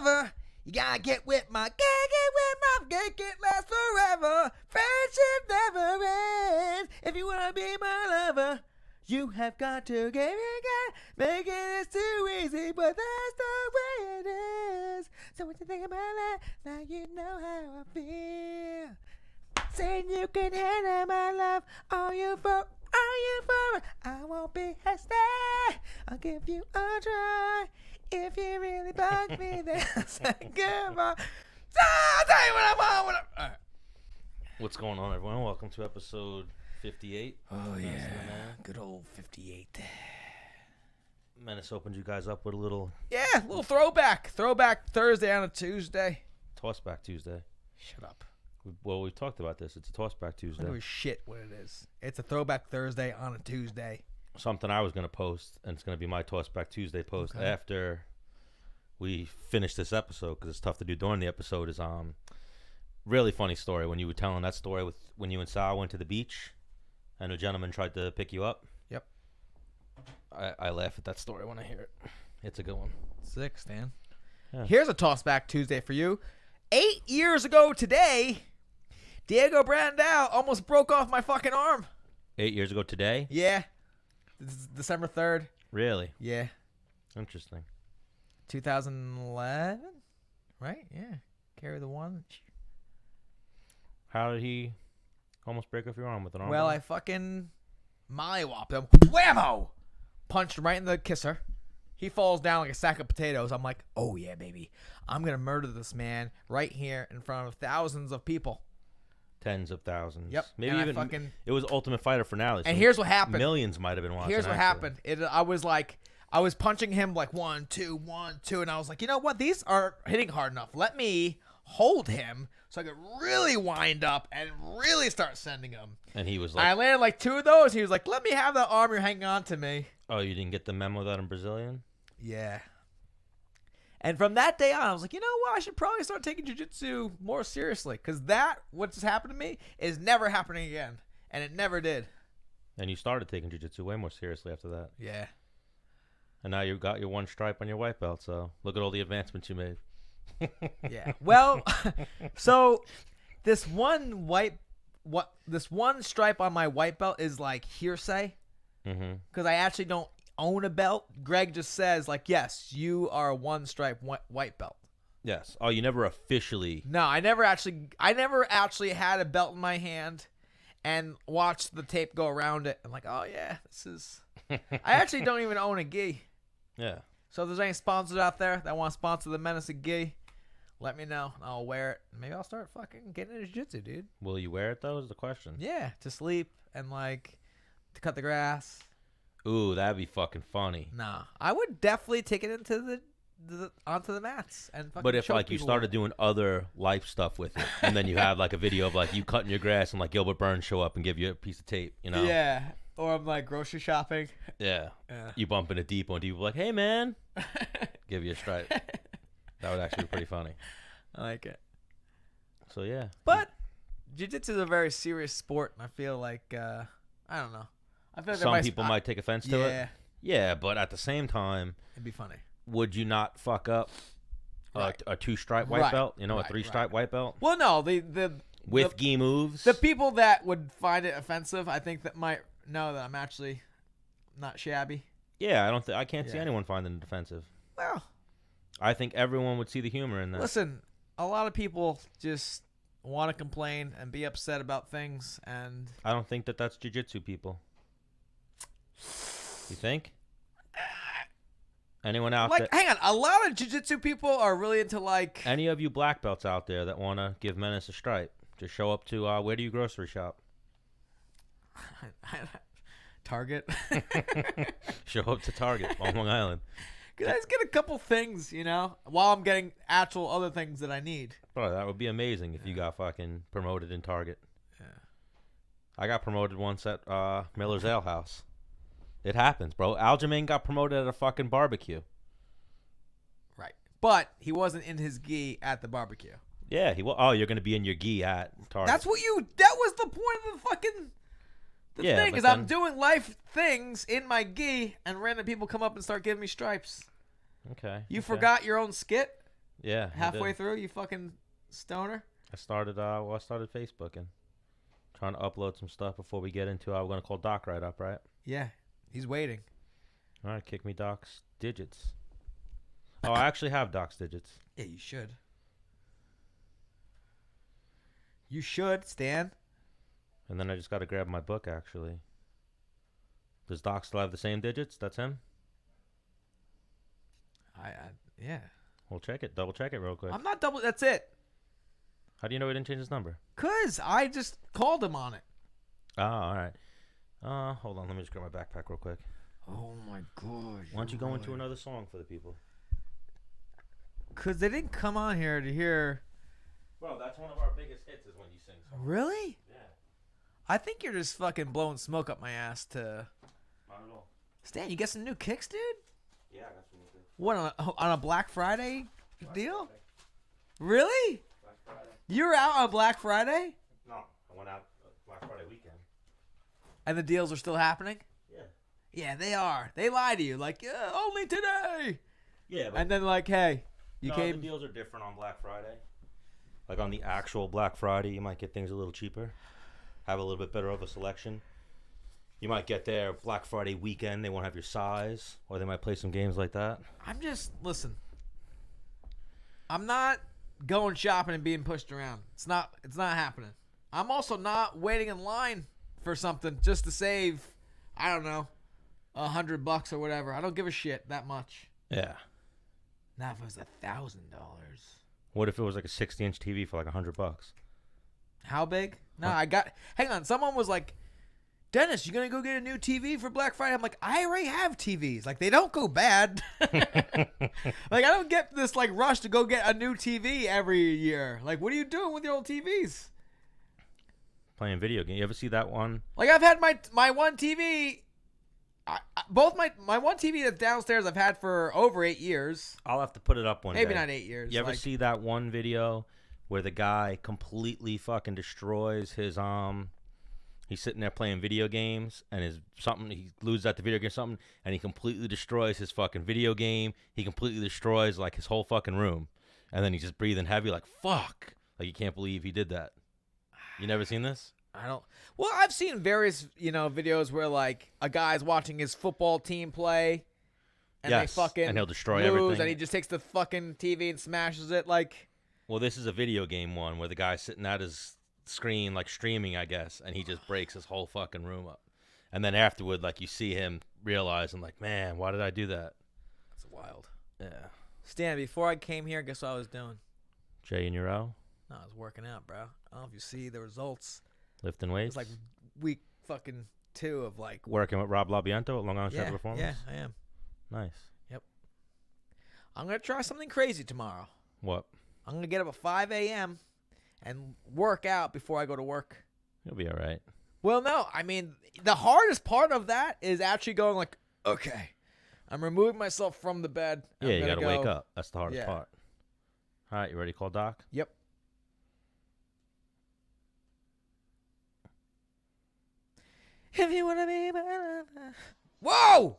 lover. You gotta get with my, get last forever. Friendship never ends. If you wanna be my lover, you have got to get it. Making it too easy, but that's the way it is. So what you think about that? Now you know how I feel. Saying you can handle my love. Are you for it? I won't be hasty. I'll give you a try. If you really bug me, then I'll say goodbye. I'll tell you what I want. All right. What's going on, everyone? Welcome to episode 58. Oh, yeah. Good old 58. Menace opened you guys up with a little... Yeah, a little throwback. Throwback Thursday on a Tuesday. Tossback Tuesday. Shut up. Well, we've talked about this. It's a Tossback Tuesday. I don't give a shit what it is. It's a Throwback Thursday on a Tuesday. Something I was going to post, and it's going to be my Tossback Tuesday post after we finish this episode, because it's tough to do during the episode, is really funny story when you were telling that story with when you and Sal went to the beach and a gentleman tried to pick you up. Yep. I laugh at that story when I hear it. It's a good one. Sick, Stan. Yeah. Here's a Tossback Tuesday for you. 8 years ago today, Diego Brandao almost broke off my fucking arm. 8 years ago today? Yeah. This is December 3rd. Really? Yeah. Interesting. 2011? Right? Yeah. Carry the one. How did he almost break off your arm with an arm? Well, I fucking mollywhopped him. Whammo! Punched him right in the kisser. He falls down like a sack of potatoes. I'm like, oh yeah, baby. I'm going to murder this man right here in front of thousands of people. Tens of thousands. Yep. Maybe and even it was Ultimate Fighter finale. And here's what happened. Millions might have been watching. Here's what happened. I was punching him like 1, 2, 1, 2, and I was like, you know what? These aren't hitting hard enough. Let me hold him so I could really wind up and really start sending him. And he was like, I landed like 2 of those. He was like, let me have that arm you're hanging on to me. Oh, you didn't get the memo that I'm Brazilian? Yeah. And from that day on, I was like, you know what? I should probably start taking jiu-jitsu more seriously, because what's happened to me, is never happening again. And it never did. And you started taking jiu-jitsu way more seriously after that. Yeah. And now you've got your one stripe on your white belt, so look at all the advancements you made. Yeah. Well, so this one stripe on my white belt is like hearsay, because I actually don't own a belt. Greg just says like, yes, you are a one stripe white belt. Yes. Oh, you never officially. No, I never actually had a belt in my hand and watched the tape go around it. I'm like, oh yeah, this is. I actually don't even own a gi. Yeah. So if there's any sponsors out there that want to sponsor the Menace and gi, let me know. I'll wear it. Maybe I'll start fucking getting into jiu-jitsu, dude. Will you wear it though? Is the question. Yeah, to sleep and like to cut the grass. Ooh, that'd be fucking funny. Nah, I would definitely take it into onto the mats and fucking. But if choke like you people started with it. doing other life stuff with it, and then you have like a video of like you cutting your grass and like Gilbert Burns show up and give you a piece of tape, you know? Yeah. Or I'm like grocery shopping. Yeah. You bump into Depot and Depot like, hey man, give you a stripe. That would actually be pretty funny. I like it. So yeah. But jiu-jitsu is a very serious sport, and I feel like I don't know. I feel like some people might take offense to it. Yeah, but at the same time, it'd be funny. Would you not fuck up a 2-stripe white belt? You know, a 3-stripe white belt? Well, no, with gi moves. The people that would find it offensive, I think that might know that I'm actually not shabby. Yeah, I can't see anyone finding it offensive. Well, I think everyone would see the humor in that. Listen, a lot of people just want to complain and be upset about things, and I don't think that's jiu-jitsu people. You think? Anyone out there? Hang on. A lot of jiu-jitsu people are really into like. Any of you black belts out there that want to give Menace a stripe, just show up to where do you grocery shop? Target. Show up to Target on Long Island. Cause I just get a couple things, you know, while I'm getting actual other things that I need. Bro, that would be amazing if you got fucking promoted in Target. Yeah. I got promoted once at Miller's Ale House. It happens, bro. Aljamain got promoted at a fucking barbecue. Right. But he wasn't in his gi at the barbecue. Yeah, he was. Oh, you're going to be in your gi at Target. That was the point of the fucking thing, is I'm doing life things in my gi, and random people come up and start giving me stripes. Okay. You forgot your own skit? Yeah. Halfway through, you fucking stoner. I started Facebooking. Trying to upload some stuff before we get into we're going to call Doc right up, right? Yeah, he's waiting. All right, kick me Doc's digits. Oh, I actually have Doc's digits. Yeah, you should. You should, Stan. And then I just got to grab my book, actually. Does Doc still have the same digits? That's him? Yeah. We'll check it. Double check it real quick. I'm not double. That's it. How do you know he didn't change his number? 'Cause I just called him on it. Oh, all right. Hold on. Let me just grab my backpack real quick. Oh, my God. Why don't you go into another song for the people? 'Cause they didn't come on here to hear. Bro, that's one of our biggest hits is when you sing songs. Really? Yeah. I think you're just fucking blowing smoke up my ass to... Not at all. Stan, you get some new kicks, dude? Yeah, I got some music. What, on a Black Friday deal? Friday. Really? Black Friday. You were out on Black Friday? No, I went out Black Friday weekend. And the deals are still happening? Yeah. Yeah, they are. They lie to you. Like, yeah, only today. Yeah, but And then like, hey, you the came... deals are different on Black Friday. Like on the actual Black Friday, you might get things a little cheaper. Have a little bit better of a selection. You might get there Black Friday weekend. They won't have your size. Or they might play some games like that. Listen. I'm not going shopping and being pushed around. It's not happening. I'm also not waiting in line for something just to save, I don't know, $100 or whatever. I don't give a shit that much. Yeah. Now if it was $1,000. What if it was like a 60-inch TV for like $100? How big? No, Huh? hang on. Someone was like, Dennis, you going to go get a new TV for Black Friday? I'm like, I already have TVs. Like, they don't go bad. Like, I don't get this, like, rush to go get a new TV every year. Like, what are you doing with your old TVs? Playing video game. You ever see that one? Like, I've had my one TV... both my one TV that's downstairs I've had for over 8 years. I'll have to put it up one day. Maybe not 8 years. You ever see that one video where the guy completely fucking destroys his he's sitting there playing video games and he loses at the video game or something and he completely destroys his fucking video game. He completely destroys like his whole fucking room. And then he's just breathing heavy like fuck. Like you can't believe he did that. You never seen this? I don't. Well, I've seen various, videos where like a guy's watching his football team play, and Yes, they fucking and he'll destroy lose, everything. and he just takes the fucking TV and smashes it. Like, Well, this is a video game one where the guy's sitting at his screen, like streaming, I guess, and he just breaks his whole fucking room up. And then afterward, like you see him realizing, like, man, why did I do that? it's wild. Yeah. Stan, before I came here, guess what I was doing? Jay and Euro, No, I was working out, bro. I don't know if you see the results. lifting It's weights. like week fucking 2 of like. Working with Rob Labiento at Long Island Shadow Yeah, Performance. yeah, I am. Nice. I'm gonna try something crazy tomorrow. What? I'm gonna get up at 5 a.m. and work out before I go to work. You'll be all right. Well, no, I mean, the hardest part of that is actually going like, okay, I'm removing myself from the bed. Yeah, you got to wake up. That's the hardest Yeah. part. All right, you ready to call Doc? Yep. If you want to be my lover. Whoa!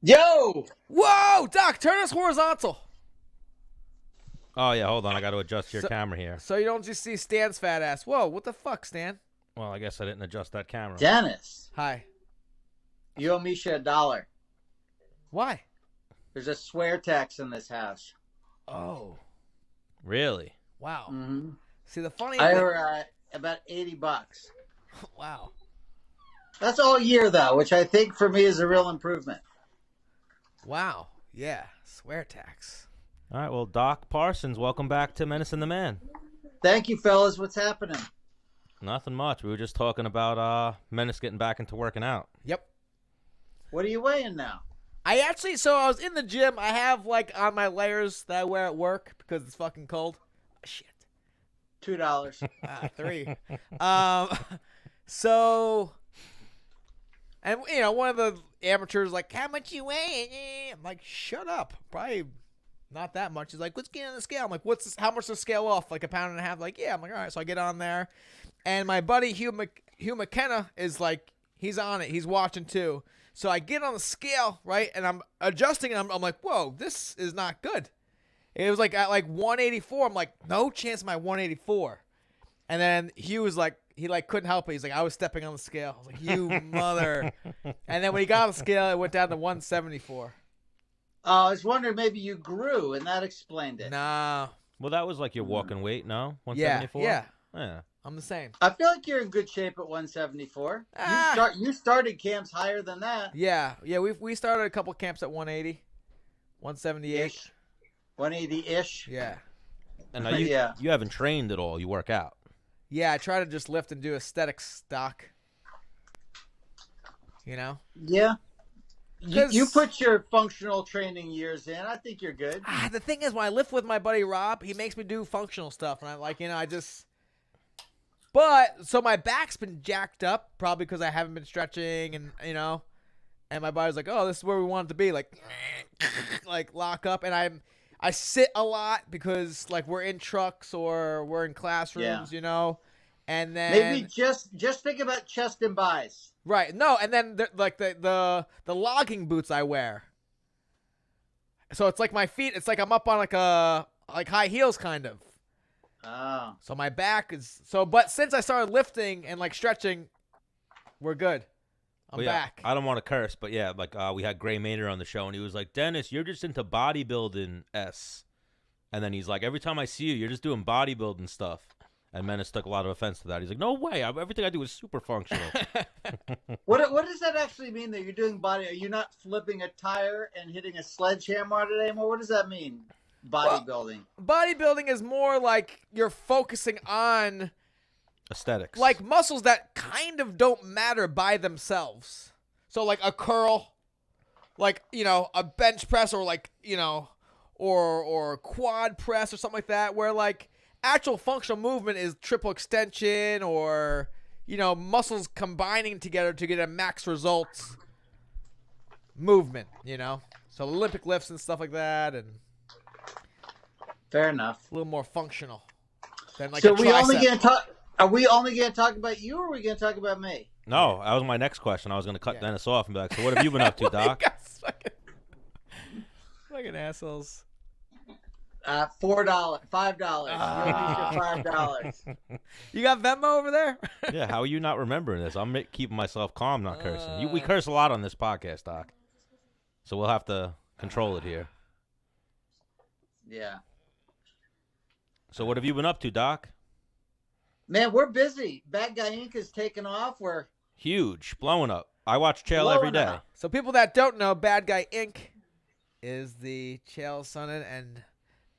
Yo! Whoa! Doc, turn us horizontal. Oh, yeah, hold on. I got to adjust your So- camera here. So you don't just see Stan's fat ass. Whoa, what the fuck, Stan? Well, I guess I didn't adjust that camera. Dennis, Hi. you owe Misha $1. Why? There's a swear tax in this house. Oh. Really? Wow. Mm-hmm. See, the funny I thing... owe about $80. Wow. That's all year, though, which I think for me is a real improvement. Wow. Yeah. Swear tax. All right, well, Doc Parsons, welcome back to Menace and the Man. Thank you, fellas. What's happening? Nothing much. We were just talking about Menace getting back into working out. Yep. What are you weighing now? I was in the gym. I have, like, on my layers that I wear at work because it's fucking cold. Shit. $2. 3. And, one of the amateurs like, how much you weigh? I'm like, shut up. Probably not that much. He's like, let's get on the scale. I'm like, how much the scale off? Like 1.5 pounds? Like, yeah. I'm like, all right. So I get on there. And my buddy Hugh McKenna is like, he's on it. He's watching too. So I get on the scale, right? And I'm adjusting and I'm like, whoa, this is not good. It was like at like 184. I'm like, no chance of my 184. And then he was like, he like couldn't help it. He's like, I was stepping on the scale. I was like, you mother. And then when he got on the scale, it went down to 174. I was wondering maybe you grew, and that explained it. Nah. Well, that was like your walking weight, no? Yeah. 174? Yeah. I'm the same. I feel like you're in good shape at 174. You started camps higher than that. Yeah. We started a couple camps at 180, 178. 180-ish. Yeah. And now you haven't trained at all. You work out. Yeah, I try to just lift and do aesthetics stock. You know? Yeah. You put your functional training years in. I think you're good. The thing is, when I lift with my buddy Rob, he makes me do functional stuff. And I'm like, I just... But, so my back's been jacked up, probably because I haven't been stretching and, and my body's like, oh, this is where we want it to be. Like lock up. And I sit a lot because, like, we're in trucks or we're in classrooms, and then... Maybe just think about chest and buys. Right. No, and then the logging boots I wear. So it's like my feet, it's like I'm up on like high heels kind of. Oh. So my back is but since I started lifting and like stretching, we're good. I'm back. I don't want to curse, but yeah, like we had Gray Maynard on the show and he was like, Dennis, you're just into bodybuilding S. And then he's like, every time I see you, you're just doing bodybuilding stuff. And Menace took a lot of offense to that. He's like, no way. Everything I do is super functional. What does that actually mean that you're doing body? Are you not flipping a tire and hitting a sledgehammer on it anymore? What does that mean, bodybuilding? Bodybuilding is more like you're focusing on aesthetics. Like muscles that kind of don't matter by themselves. So like a curl, like, a bench press or like, or quad press or something like that where like, actual functional movement is triple extension or, muscles combining together to get a max results movement, So Olympic lifts and stuff like that. And fair enough. A little more functional than like so a tricep. Are we only going to talk about you or are we going to talk about me? No, that was my next question. I was going to cut Dennis off and be like, so what have you been up to, Doc? Fucking assholes. $4, $5. $5. You got Venmo over there? Yeah, how are you not remembering this? I'm keeping myself calm, not cursing. We curse a lot on this podcast, Doc. So we'll have to control it here. Yeah. So what have you been up to, Doc? Man, we're busy. Bad Guy Inc. is taking off. We're huge, blowing up. I watch Chael every day. So people that don't know, Bad Guy Inc. is the Chael Sonnen and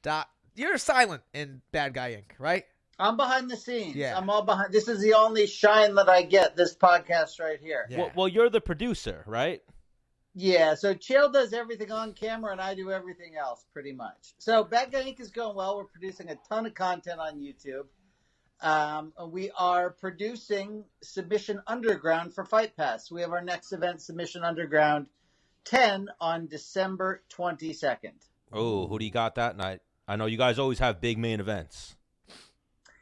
Doc. You're silent in Bad Guy Inc., right? I'm behind the scenes. Yeah. I'm all behind. This is the only shine that I get, this podcast right here. Yeah. Well, you're the producer, right? Yeah, so Chael does everything on camera and I do everything else pretty much. So Bad Guy Inc. is going well. We're producing a ton of content on YouTube. We are producing Submission Underground for Fight Pass. We have our next event, Submission Underground 10 on December 22nd. Oh, who do you got that night? I know you guys always have big main events.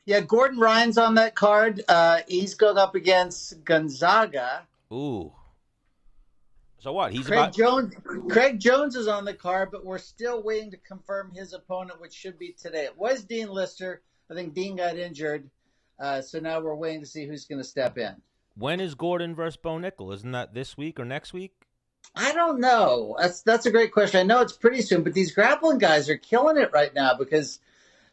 Yeah, Gordon Ryan's on that card. He's going up against Gonzaga. Ooh. So what? Craig Jones is on the card, but we're still waiting to confirm his opponent, which should be today. It was Dean Lister. I think Dean got injured. So now we're waiting to see who's going to step in. When is Gordon versus Bo Nickel? Isn't that this week or next week? I don't know. That's a great question. I know it's pretty soon, but these grappling guys are killing it right now because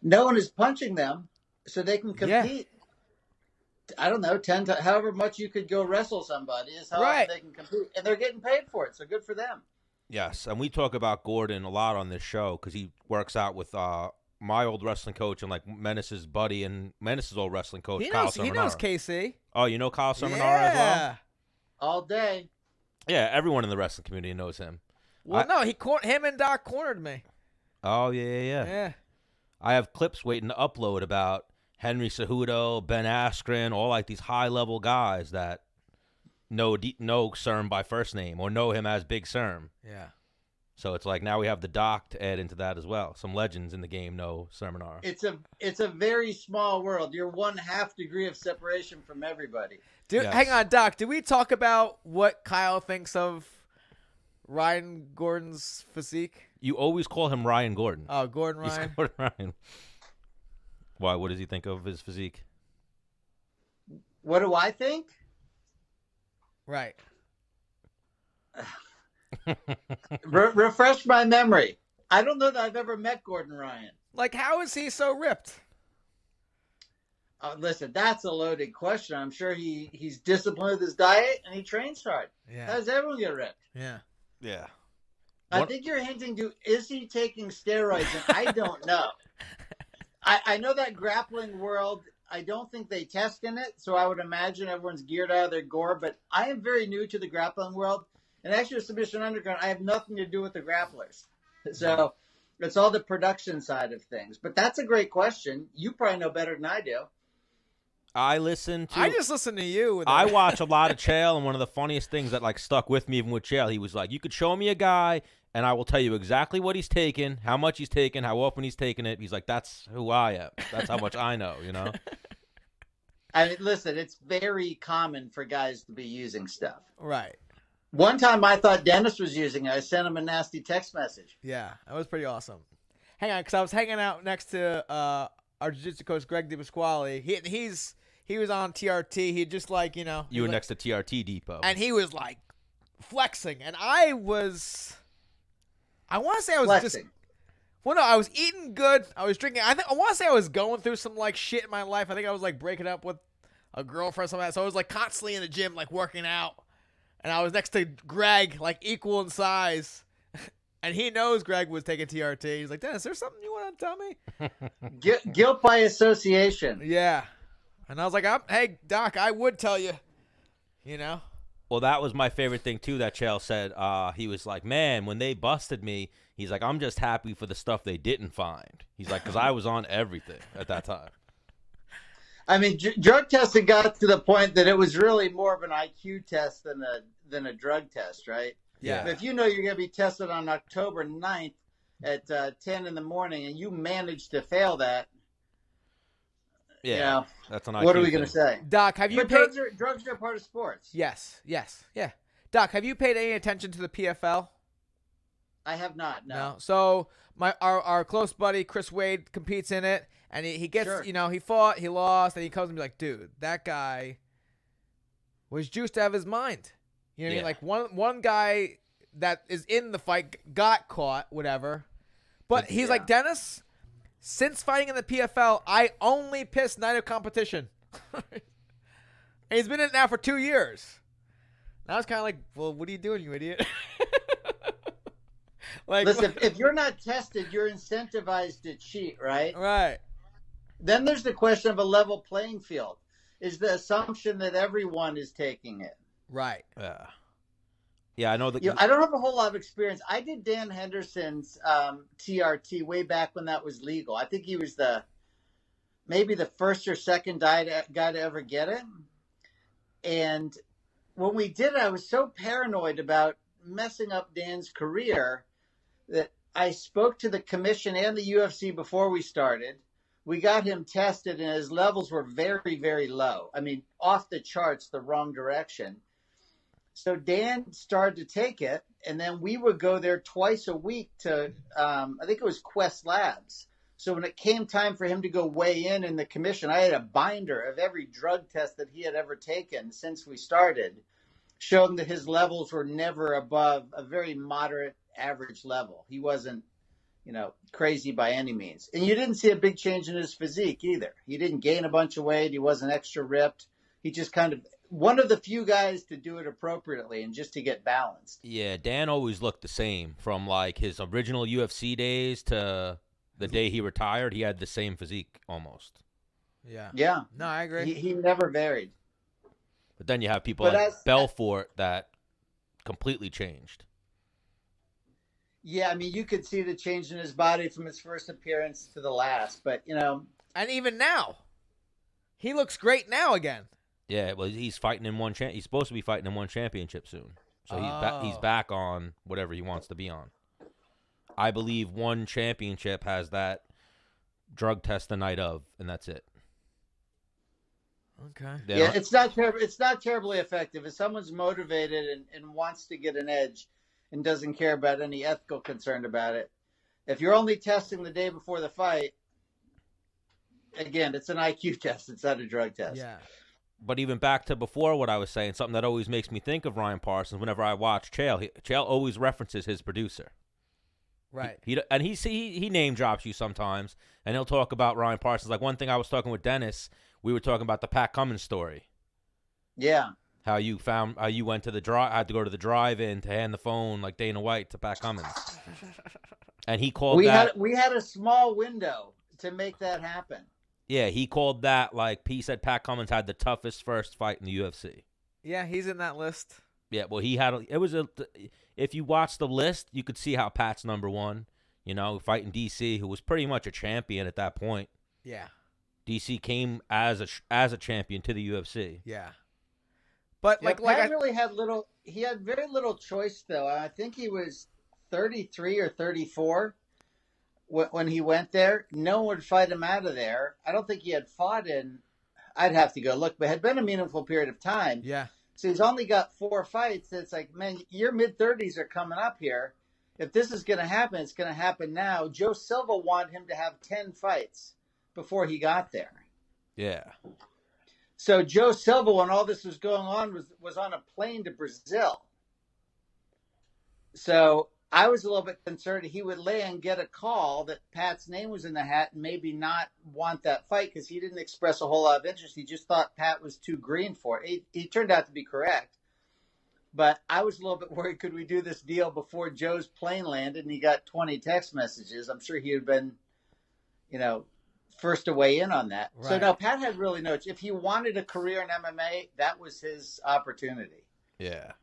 no one is punching them, so they can compete. Yeah. I don't know, however much you could go wrestle somebody is how often they can compete, and they're getting paid for it. So good for them. Yes, and we talk about Gordon a lot on this show because he works out with my old wrestling coach and like Menace's buddy and Menace's old wrestling coach. Kyle Sermonara. He knows KC. Oh, you know Kyle Sermonara as well? All day. Yeah, everyone in the wrestling community knows him. Well, no, him and Doc cornered me. Oh, yeah. I have clips waiting to upload about Henry Cejudo, Ben Askren, all like these high-level guys that know Serm by first name or know him as Big Serm. Yeah. So it's like now we have the Doc to add into that as well. Some legends in the game know Sermonara. It's a very small world. You're 1/2 degree of separation from everybody. Dude, yes. Hang on, Doc. Did we talk about what Kyle thinks of Ryan Gordon's physique? You always call him Ryan Gordon. Oh, Gordon He's Ryan. Gordon Ryan. Why? What does he think of his physique? What do I think? Right. Refresh my memory. I don't know that I've ever met Gordon Ryan. Like, how is he so ripped? Listen, that's a loaded question. I'm sure he's disciplined with his diet and he trains hard. Yeah. How does everyone get ripped? Yeah. Yeah. I think you're hinting to, is he taking steroids? And I don't know. I know that grappling world, I don't think they test in it, so I would imagine everyone's geared out of their gore, but I am very new to the grappling world, and actually with Submission Underground, I have nothing to do with the grapplers. So it's all the production side of things. But that's a great question. You probably know better than I do. I just listen to you. I watch a lot of Chael, and one of the funniest things that like stuck with me even with Chael, he was like, you could show me a guy and I will tell you exactly what he's taken, how much he's taken, how often he's taken it. He's like, that's who I am. That's how much I know, you know? I mean, listen, it's very common for guys to be using stuff. Right. One time I thought Dennis was using it. I sent him a nasty text message. Yeah, that was pretty awesome. Hang on, because I was hanging out next to our jiu-jitsu coach, Greg DiPasquale. He was on TRT. He just like, you know. You were like, next to TRT Depot. And he was like flexing. And I want to say I was Flexing. just. Well, no, I was eating good. I was drinking. I want to say I was going through some like shit in my life. I think I was like breaking up with a girlfriend or something like that. So I was like constantly in the gym, like working out. And I was next to Greg, like equal in size. And he knows Greg was taking TRT. He's like, Dennis, there's something you want to tell me? Guilt by association. Yeah. And I was like, hey, Doc, I would tell you, you know? Well, that was my favorite thing, too, that Chael said. He was like, man, when they busted me, he's like, I'm just happy for the stuff they didn't find. He's like, because I was on everything at that time. I mean, drug testing got to the point that it was really more of an IQ test than a drug test, right? Yeah. But if you know you're going to be tested on October 9th at 10 in the morning and you manage to fail that, Yeah, you know, that's an what IQ are we going to thing. say? Doc, have you But paid... drugs are part of sports. Yes, yeah. Doc, have you paid any attention to the PFL? I have not, no. So our close buddy Chris Wade competes in it, and he gets, Sure. you know, he fought, he lost, and he comes and be like, dude, that guy was juiced out of his mind. You know what I mean? Like one guy that is in the fight got caught, whatever. But he's like, Dennis, since fighting in the PFL, I only pissed night of competition. And he's been in it now for 2 years. And I was kind of like, well, what are you doing, you idiot? Like, listen, if you're not tested, you're incentivized to cheat, right? Right. Then there's the question of a level playing field. Is the assumption that everyone is taking it? Right. Yeah, I know that. I don't have a whole lot of experience. I did Dan Henderson's TRT way back when that was legal. I think he was maybe the first or second guy to ever get it. And when we did it, I was so paranoid about messing up Dan's career that I spoke to the commission and the UFC before we started. We got him tested, and his levels were very, very low. I mean, off the charts, the wrong direction. So Dan started to take it, and then we would go there twice a week to, I think it was Quest Labs. So when it came time for him to go weigh in the commission, I had a binder of every drug test that he had ever taken since we started, showing that his levels were never above a very moderate average level. He wasn't, crazy by any means. And you didn't see a big change in his physique either. He didn't gain a bunch of weight. He wasn't extra ripped. He just kind of one of the few guys to do it appropriately and just to get balanced. Yeah, Dan always looked the same from like his original UFC days to the day he retired. He had the same physique almost. Yeah. Yeah. No, I agree. He never varied. But then you have people like Belfort that completely changed. Yeah, I mean, you could see the change in his body from his first appearance to the last, but, And even now, he looks great now again. Yeah, well, he's fighting in one. He's supposed to be fighting in one championship soon, so he's back on whatever he wants to be on. I believe one championship has that drug test the night of, and that's it. Okay. Yeah, it's not terribly effective. If someone's motivated and wants to get an edge, and doesn't care about any ethical concern about it. If you're only testing the day before the fight, again, it's an IQ test. It's not a drug test. Yeah. But even back to before what I was saying, something that always makes me think of Ryan Parsons whenever I watch Chael. Chael always references his producer. Right. He name drops you sometimes, and he'll talk about Ryan Parsons. Like one thing I was talking with Dennis, we were talking about the Pat Cummins story. Yeah. How you went to the had to go to the drive-in to hand the phone like Dana White to Pat Cummins. And he called we had a small window to make that happen. Yeah, he called that, like, he said Pat Cummins had the toughest first fight in the UFC. Yeah, he's in that list. Yeah, well, if you watch the list, you could see how Pat's number one, fighting D.C., who was pretty much a champion at that point. Yeah. D.C. came as a champion to the UFC. Yeah. But, Pat really he had very little choice, though. I think he was 33 or 34. When he went there, no one would fight him out of there. I don't think he had fought I'd have to go look, but it had been a meaningful period of time. Yeah. So he's only got 4 fights. It's like, man, your mid-30s are coming up here. If this is going to happen, it's going to happen now. Joe Silva wanted him to have 10 fights before he got there. Yeah. So Joe Silva, when all this was going on, was on a plane to Brazil. So I was a little bit concerned he would lay and get a call that Pat's name was in the hat and maybe not want that fight because he didn't express a whole lot of interest. He just thought Pat was too green for it. He turned out to be correct. But I was a little bit worried, could we do this deal before Joe's plane landed and he got 20 text messages? I'm sure he had been, first to weigh in on that. Right. So, no, Pat had really no – if he wanted a career in MMA, that was his opportunity. Yeah.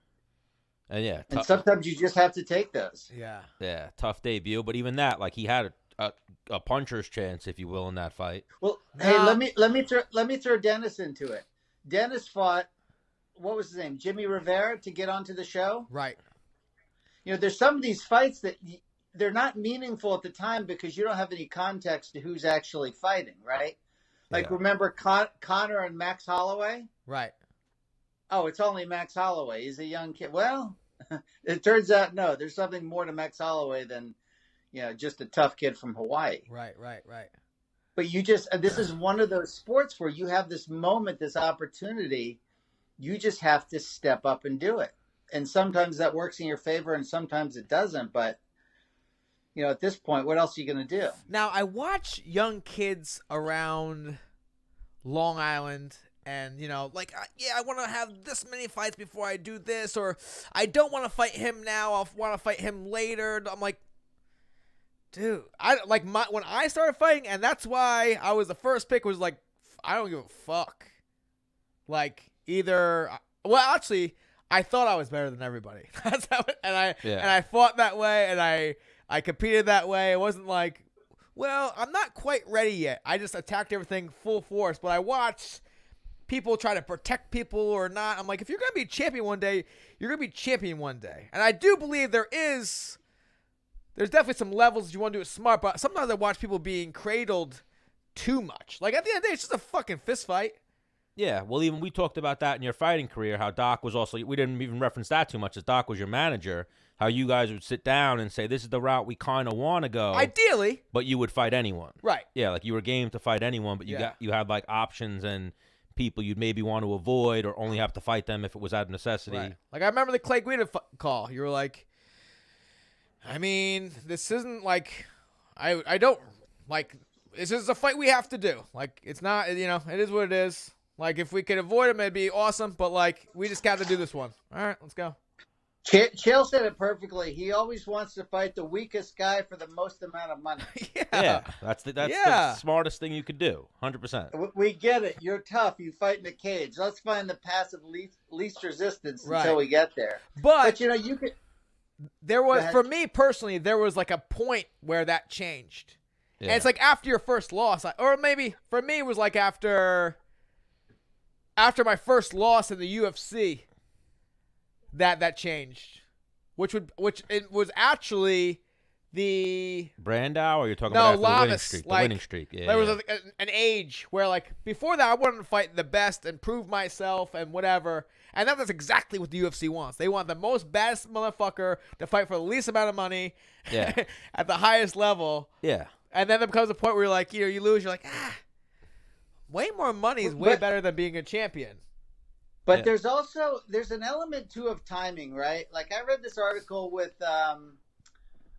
And and sometimes you just have to take those. Yeah. Yeah, tough debut, but even that, like he had a puncher's chance, if you will, in that fight. Well, hey, let me throw Dennis into it. Dennis fought, what was his name, Jimmy Rivera, to get onto the show. Right. There's some of these fights that they're not meaningful at the time because you don't have any context to who's actually fighting, right? Like remember Conor and Max Holloway? Right. Oh, it's only Max Holloway. He's a young kid. Well, it turns out, no, there's something more to Max Holloway than, just a tough kid from Hawaii. Right. But this is one of those sports where you have this moment, this opportunity. You just have to step up and do it. And sometimes that works in your favor and sometimes it doesn't. But, at this point, what else are you going to do? Now, I watch young kids around Long Island and, I want to have this many fights before I do this, or I don't want to fight him now. I'll want to fight him later. I'm like, dude, when I started fighting, and that's why I was the first pick, was like, I don't give a fuck. Like, actually, I thought I was better than everybody. That's how and I fought that way, and I competed that way. It wasn't like, well, I'm not quite ready yet. I just attacked everything full force, but I watched people try to protect people or not. I'm like, if you're going to be champion one day, you're going to be champion one day. And I do believe there's definitely some levels you want to do it smart, but sometimes I watch people being cradled too much. Like, at the end of the day, it's just a fucking fist fight. Yeah, well, even we talked about that in your fighting career, how Doc was also, we didn't even reference that too much, as Doc was your manager, how you guys would sit down and say, this is the route we kind of want to go. Ideally. But you would fight anyone. Right. Yeah, like you were game to fight anyone, but you had like options and people you'd maybe want to avoid or only have to fight them if it was out of necessity. Right. Like, I remember the Clay Guida call. You were like, I mean, this isn't like, I don't, like, this is a fight we have to do. Like, it's not, it is what it is. Like, if we could avoid him, it'd be awesome. But, like, we just got to do this one. All right, let's go. Chael said it perfectly. He always wants to fight the weakest guy for the most amount of money. Yeah, that's the smartest thing you could do. 100%. We get it. You're tough. You fight in a cage. Let's find the passive least resistance until we get there. But you could. There was, for me personally, there was like a point where that changed. Yeah. And it's like after your first loss, or maybe for me it was like after my first loss in the UFC, that changed, which it was actually the Brandao, or you're talking about after the winning Lamas, streak? The like, winning streak. Yeah. there was an age where, like, before that, I wanted to fight the best and prove myself and whatever. And that's exactly what the UFC wants. They want the most baddest motherfucker to fight for the least amount of money at the highest level. Yeah. And then there becomes a point where you're like, you lose. You're like, way more money is way better than being a champion. But there's an element too of timing, right? Like I read this article with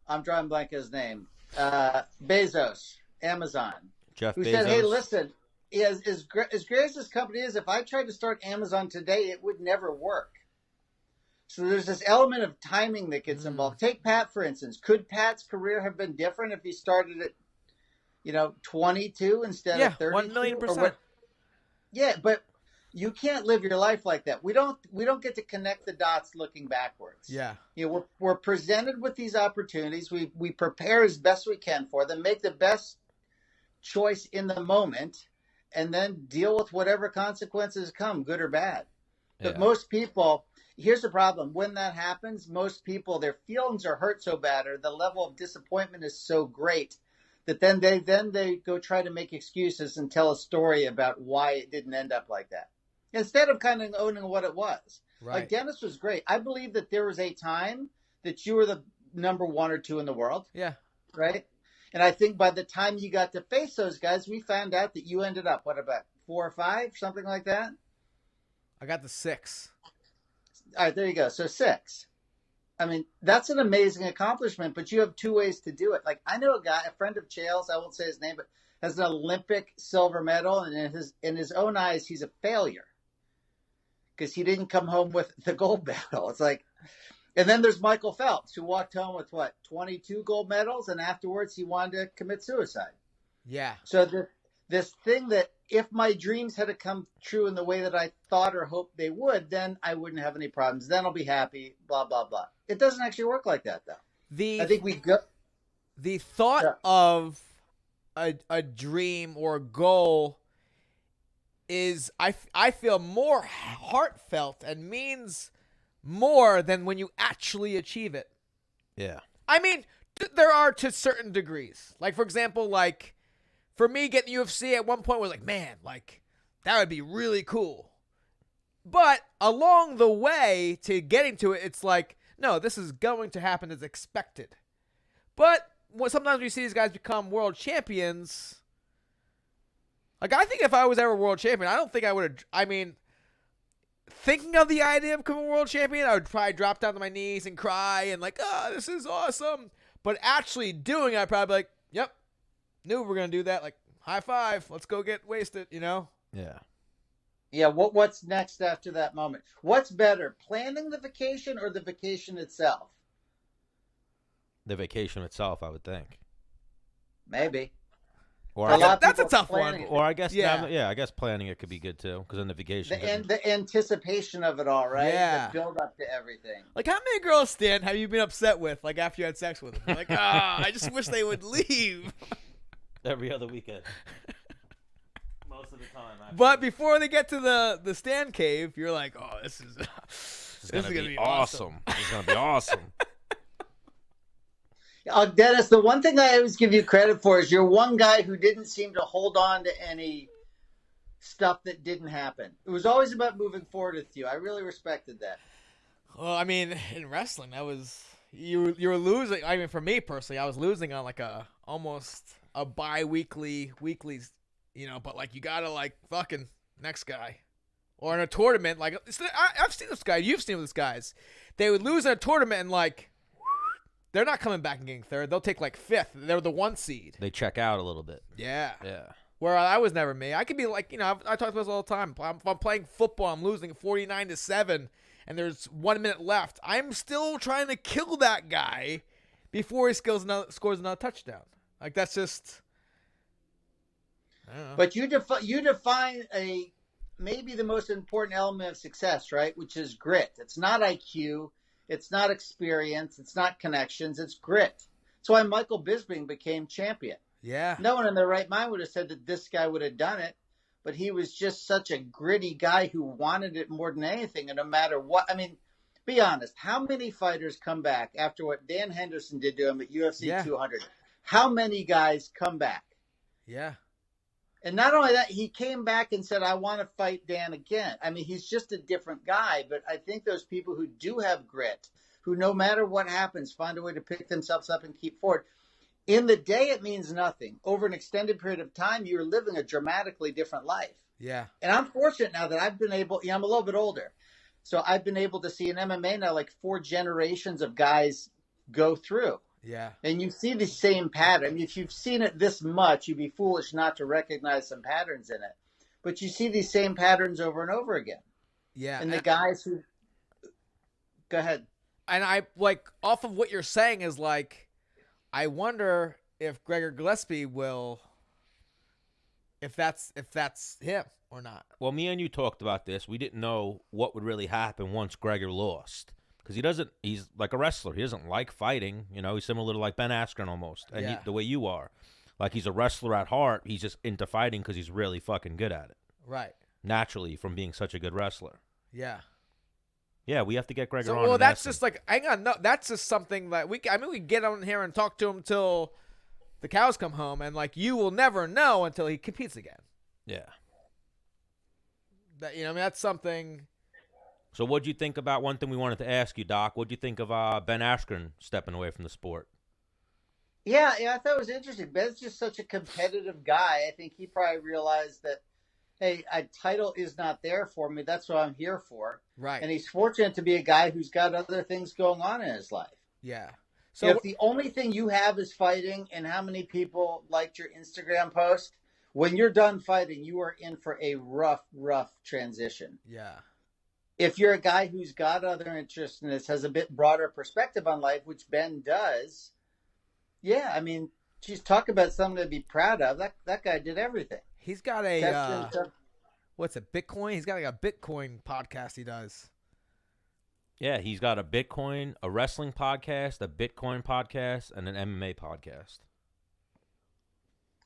I'm drawing a blank his name, Bezos, Amazon, Jeff who Bezos. said, "Hey, listen, as great as this company is, if I tried to start Amazon today, it would never work." So there's this element of timing that gets involved. Take Pat, for instance. Could Pat's career have been different if he started at 22 instead of 32? 1,000,000%. Yeah, but you can't live your life like that. We don't get to connect the dots looking backwards. Yeah. We're presented with these opportunities. We prepare as best we can for them, make the best choice in the moment, and then deal with whatever consequences come, good or bad. But most people, here's the problem. When that happens, most people, their feelings are hurt so bad, or the level of disappointment is so great that then they go try to make excuses and tell a story about why it didn't end up like that, instead of kind of owning what it was. Right. Like Dennis was great. I believe that there was a time that you were the number 1 or 2 in the world. Yeah. Right. And I think by the time you got to face those guys, we found out that you ended up, what, about 4 or 5, something like that? I got the 6. All right, there you go. So 6. I mean, that's an amazing accomplishment, but you have 2 ways to do it. Like, I know a guy, a friend of Chael's, I won't say his name, but has an Olympic silver medal, and in his own eyes, he's a failure because he didn't come home with the gold medal. It's like, and then there's Michael Phelps, who walked home with, 22 gold medals, and afterwards he wanted to commit suicide. Yeah. So this thing that if my dreams had to come true in the way that I thought or hoped they would, then I wouldn't have any problems. Then I'll be happy, blah, blah, blah. It doesn't actually work like that, though. I think the thought of a dream or goal is, I feel, more heartfelt and means more than when you actually achieve it. Yeah. I mean, there are to certain degrees. Like, for example, like, for me, getting UFC at one point was like, man, like, that would be really cool. But along the way to getting to it, it's like, no, this is going to happen as expected. But sometimes we see these guys become world champions. Like, I think if I was ever world champion, I don't think I would have. I mean, thinking of the idea of becoming world champion, I would probably drop down to my knees and cry and like, oh, this is awesome. But actually doing it, I'd probably be like, yep, knew we were going to do that. Like, high five. Let's go get wasted, Yeah. Yeah, what's next after that moment? What's better, planning the vacation or the vacation itself? The vacation itself, I would think. Maybe. Or that's a tough one. Or I guess, yeah. I guess planning it could be good too, because then the vacation. The anticipation of it all, right? Yeah. The build up to everything. Like, how many girls, Stan, have you been upset with, like, after you had sex with them? Like, I just wish they would leave. Every other weekend. Most of the time. Actually. But before they get to the Stan cave, you're like, oh, this is gonna be awesome. This is gonna be awesome. Dennis, the one thing I always give you credit for is you're one guy who didn't seem to hold on to any stuff that didn't happen. It was always about moving forward with you. I really respected that. Well, I mean, in wrestling, that was you were losing. I mean, for me personally, I was losing on like almost a bi-weekly, weeklies, but like you gotta like fucking next guy, or in a tournament. Like I've seen this guy, you've seen this guys. They would lose in a tournament and like they're not coming back and getting third. They'll take like 5th. They're the 1 seed. They check out a little bit. Yeah. Yeah. Where I was never me. I could be like, I talk about this all the time. If I'm playing football, I'm losing 49-7, and there's 1 minute left. I'm still trying to kill that guy before he scores another touchdown. Like, that's just. I don't know. But you define maybe the most important element of success, right? Which is grit. It's not IQ. It's not experience. It's not connections. It's grit. That's why Michael Bisping became champion. Yeah. No one in their right mind would have said that this guy would have done it, but he was just such a gritty guy who wanted it more than anything. And no matter what, I mean, Be honest. How many fighters come back after what Dan Henderson did to him at UFC Yeah. 200? How many guys come back? Yeah. And not only that, he came back and said, I want to fight Dan again. I mean, he's just a different guy. But I think those people who do have grit, who no matter what happens, find a way to pick themselves up and keep forward. In the day, it means nothing. Over an extended period of time, you're living a dramatically different life. Yeah. And I'm fortunate now that I've been able, I'm a little bit older. So I've been able to see in MMA now like 4 generations of guys go through. Yeah. And you see the same pattern. If you've seen it this much, you'd be foolish not to recognize some patterns in it. But you see these same patterns over and over again. Yeah. And the guys who... Go ahead. And I, like, off of what you're saying is, like, I wonder if Gregor Gillespie will... If that's him or not. Well, me and you talked about this. We didn't know what would really happen once Gregor lost. Because he's like a wrestler. He doesn't like fighting. You know, he's similar to like Ben Askren almost. And Yeah. the way you are. Like he's a wrestler at heart. He's just into fighting because he's really fucking good at it. Right. Naturally, from being such a good wrestler. Yeah. Yeah, we have to get Gregor So, on. well, and that's ask him. just like, hang on. No, that's just something that we get on here and talk to him till the cows come home. And, like, you will never know until he competes again. Yeah. That, you know, I mean, that's something... So what'd you think about one thing we wanted to ask you, Doc? What'd you think of Ben Askren stepping away from the sport? Yeah, I thought it was interesting. Ben's just such a competitive guy. I think he probably realized that, hey, a title is not there for me. That's what I'm here for. Right. And he's fortunate to be a guy who's got other things going on in his life. Yeah. So if the only thing you have is fighting, and how many people liked your Instagram post, when you're done fighting, you are in for a rough transition. Yeah. If you're a guy who's got other interests and has a bit broader perspective on life, which Ben does, yeah, I mean, she's talking about something to be proud of. That guy did everything. He's got a, what's it, Bitcoin? He's got like a Bitcoin podcast he does. Yeah, he's got a wrestling podcast, a Bitcoin podcast, and an MMA podcast.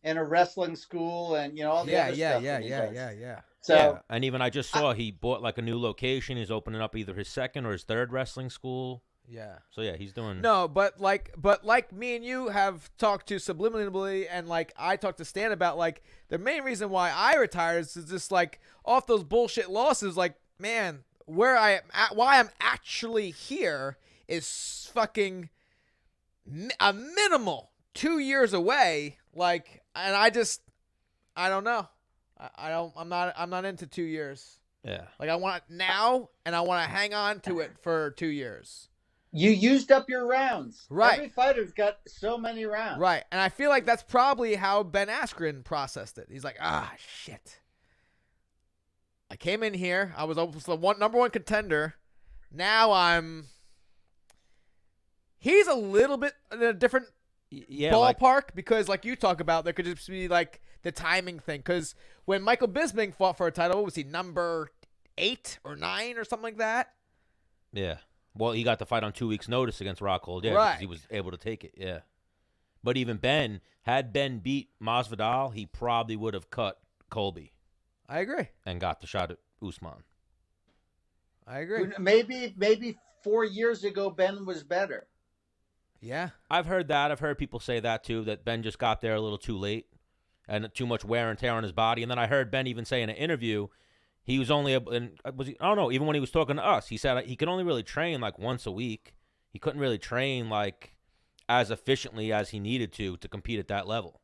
And a wrestling school and, you know, all the other stuff. Yeah. So, yeah, and even I just saw he bought like a new location. He's opening up either his second or his third wrestling school. Yeah. So yeah, he's doing. No, but like me and you have talked to subliminally, and like I talked to Stan about, like, the main reason why I retired is just like off those bullshit losses. Like, man, where I am at, why I'm actually here is fucking a minimal 2 years away. Like, and I don't know. I'm not into 2 years. Yeah. Like, I want it now, and I want to hang on to it for 2 years. you used up your rounds. Right. Every fighter's got so many rounds. Right. And I feel like that's probably how Ben Askren processed it. He's like, shit. I came in here. I was the number one contender. Now he's a little bit in a different ballpark because, like you talk about, there could just be like the timing thing. Because when Michael Bisping fought for a title, what was he, number 8 or 9 or something like that? Yeah. Well, he got the fight on 2 weeks' notice against Rockhold, yeah, Right. because he was able to take it, yeah. But even had Ben beat Masvidal, he probably would have cut Colby I agree. and got the shot at Usman. I agree. Maybe 4 years ago, Ben was better. Yeah. I've heard that. I've heard people say that, too, that Ben just got there a little too late and too much wear and tear on his body. And then I heard Ben even say in an interview he was only able, and I don't know, even when he was talking to us, he said he could only really train like once a week. He couldn't really train like as efficiently as he needed to compete at that level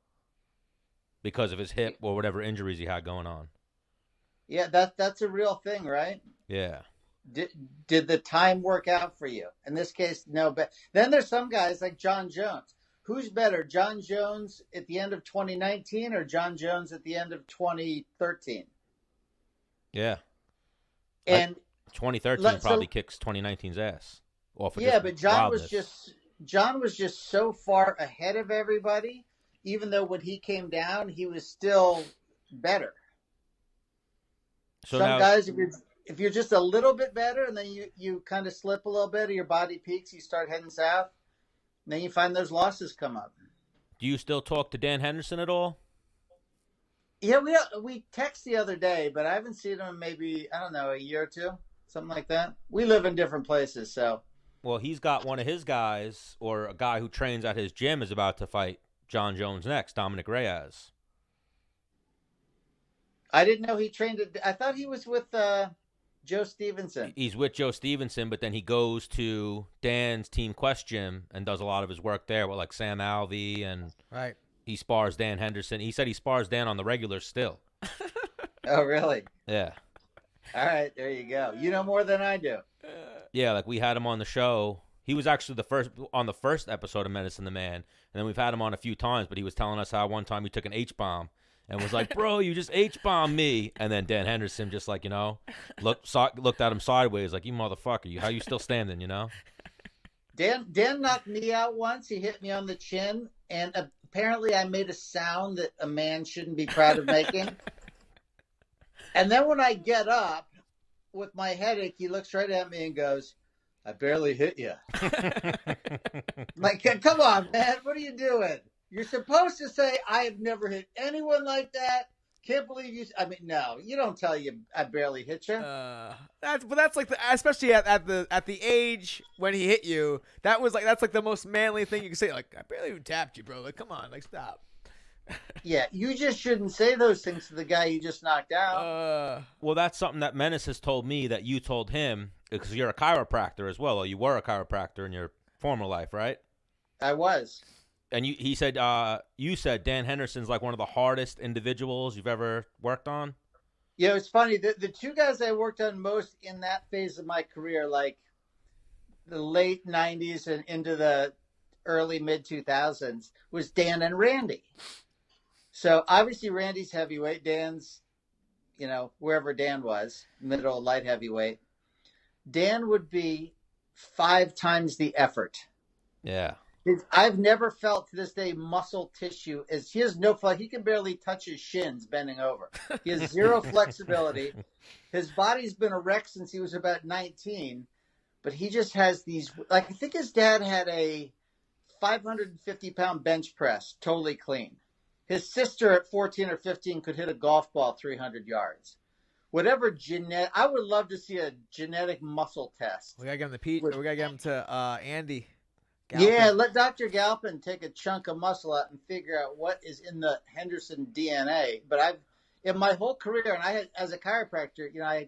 because of his hip or whatever injuries he had going on. Yeah, that's a real thing, right? Yeah. Did the time work out for you? In this case, no. But then there's some guys like John Jones. Who's better, John Jones at the end of 2019 or John Jones at the end of 2013? Yeah. And 2013 probably kicks 2019's ass. Yeah, but John was just so far ahead of everybody. Even though when he came down, he was still better. So some guys, if you're just a little bit better, and then you kind of slip a little bit, or your body peaks, you start heading south, and then you find those losses come up. Do you still talk to Dan Henderson at all? Yeah, we text the other day, but I haven't seen him in maybe, I don't know, a year or two. something like that. We live in different places, so. Well, he's got one of his guys, or a guy who trains at his gym, is about to fight John Jones next, Dominic Reyes. I didn't know he trained at. I thought he was with Joe Stevenson. He's with Joe Stevenson, but then he goes to Dan's Team Quest gym and does a lot of his work there with like Sam Alvey, and Right. he spars Dan Henderson. He said he spars Dan on the regular still. Oh, really? Yeah. All right, there you go. You know more than I do. Yeah, like we had him on the show. He was actually on the first episode of Menace and the Man, and then we've had him on a few times, but he was telling us how one time he took an H-bomb and was like, bro, you just H-bombed me. And then Dan Henderson just like, looked at him sideways like, you motherfucker, how you still standing, Dan knocked me out once. He hit me on the chin, and apparently I made a sound that a man shouldn't be proud of making. And then when I get up with my headache, he looks right at me and goes, I barely hit you. Like, come on, man. What are you doing? You're supposed to say, I have never hit anyone like that. Can't believe you. I mean, no, you don't tell you I barely hit you. That's like especially at the age when he hit you. That's like the most manly thing you can say. Like, I barely even tapped you, bro. Like, come on, like stop. Yeah, you just shouldn't say those things to the guy you just knocked out. Well, that's something that Menace has told me that you told him, because you're a chiropractor as well, or you were a chiropractor in your former life, right? I was. And you said Dan Henderson's like one of the hardest individuals you've ever worked on? Yeah, it's funny. The two guys I worked on most in that phase of my career, like the late 90s and into the early mid-2000s, was Dan and Randy. So obviously Randy's heavyweight. Dan's, wherever Dan was, middle, light heavyweight. Dan would be 5 times the effort. Yeah. I've never felt to this day muscle tissue. He has no flex. He can barely touch his shins bending over. He has zero flexibility. His body's been erect since he was about 19, but he just has these. Like, I think his dad had a 550-pound bench press, totally clean. His sister at 14 or 15 could hit a golf ball 300 yards. Whatever I would love to see a genetic muscle test. We gotta get him to Pete. We gotta get him to Andy. Galpin. Yeah, let Dr. Galpin take a chunk of muscle out and figure out what is in the Henderson DNA. But in my whole career, and as a chiropractor, I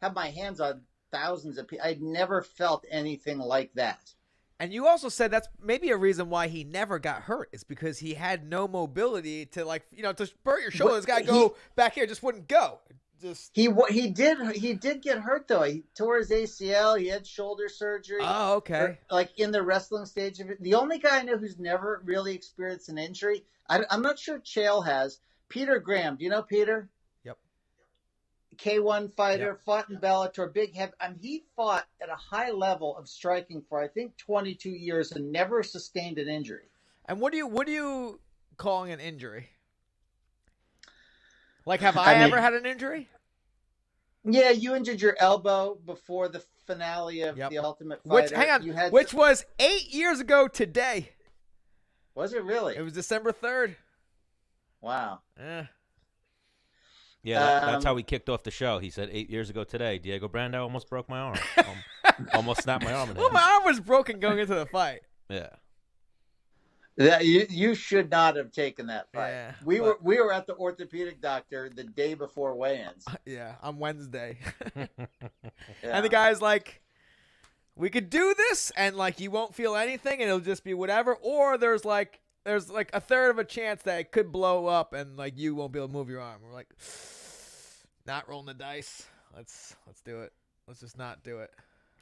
have my hands on thousands of people. I'd never felt anything like that. And you also said that's maybe a reason why he never got hurt is because he had no mobility to to spur your shoulder. This guy go back here just wouldn't go. He did get hurt though. He tore his ACL. He had shoulder surgery. Oh, okay. Like in the wrestling stage of it. The only guy I know who's never really experienced an injury, I'm not sure Chael has. Peter Graham. Do you know Peter? Yep. K1 fighter, fought in Bellator, big heavy. He fought at a high level of striking for I think 22 years and never sustained an injury. And what are you calling an injury? Like, have I ever had an injury? Yeah, you injured your elbow before the finale of The Ultimate Fighter. Which was 8 years ago today. Was it really? It was December 3rd. Wow. Yeah, that's how we kicked off the show. He said 8 years ago today, Diego Brando almost broke my arm. Almost snapped my arm in half. Well, my arm was broken going into the fight. Yeah. You should not have taken that fight. Yeah, we were at the orthopedic doctor the day before weigh-ins. Yeah, on Wednesday. Yeah. And the guy's like, we could do this and you won't feel anything and it'll just be whatever, or there's a third of a chance that it could blow up and you won't be able to move your arm. We're like, not rolling the dice. Let's do it. Let's just not do it.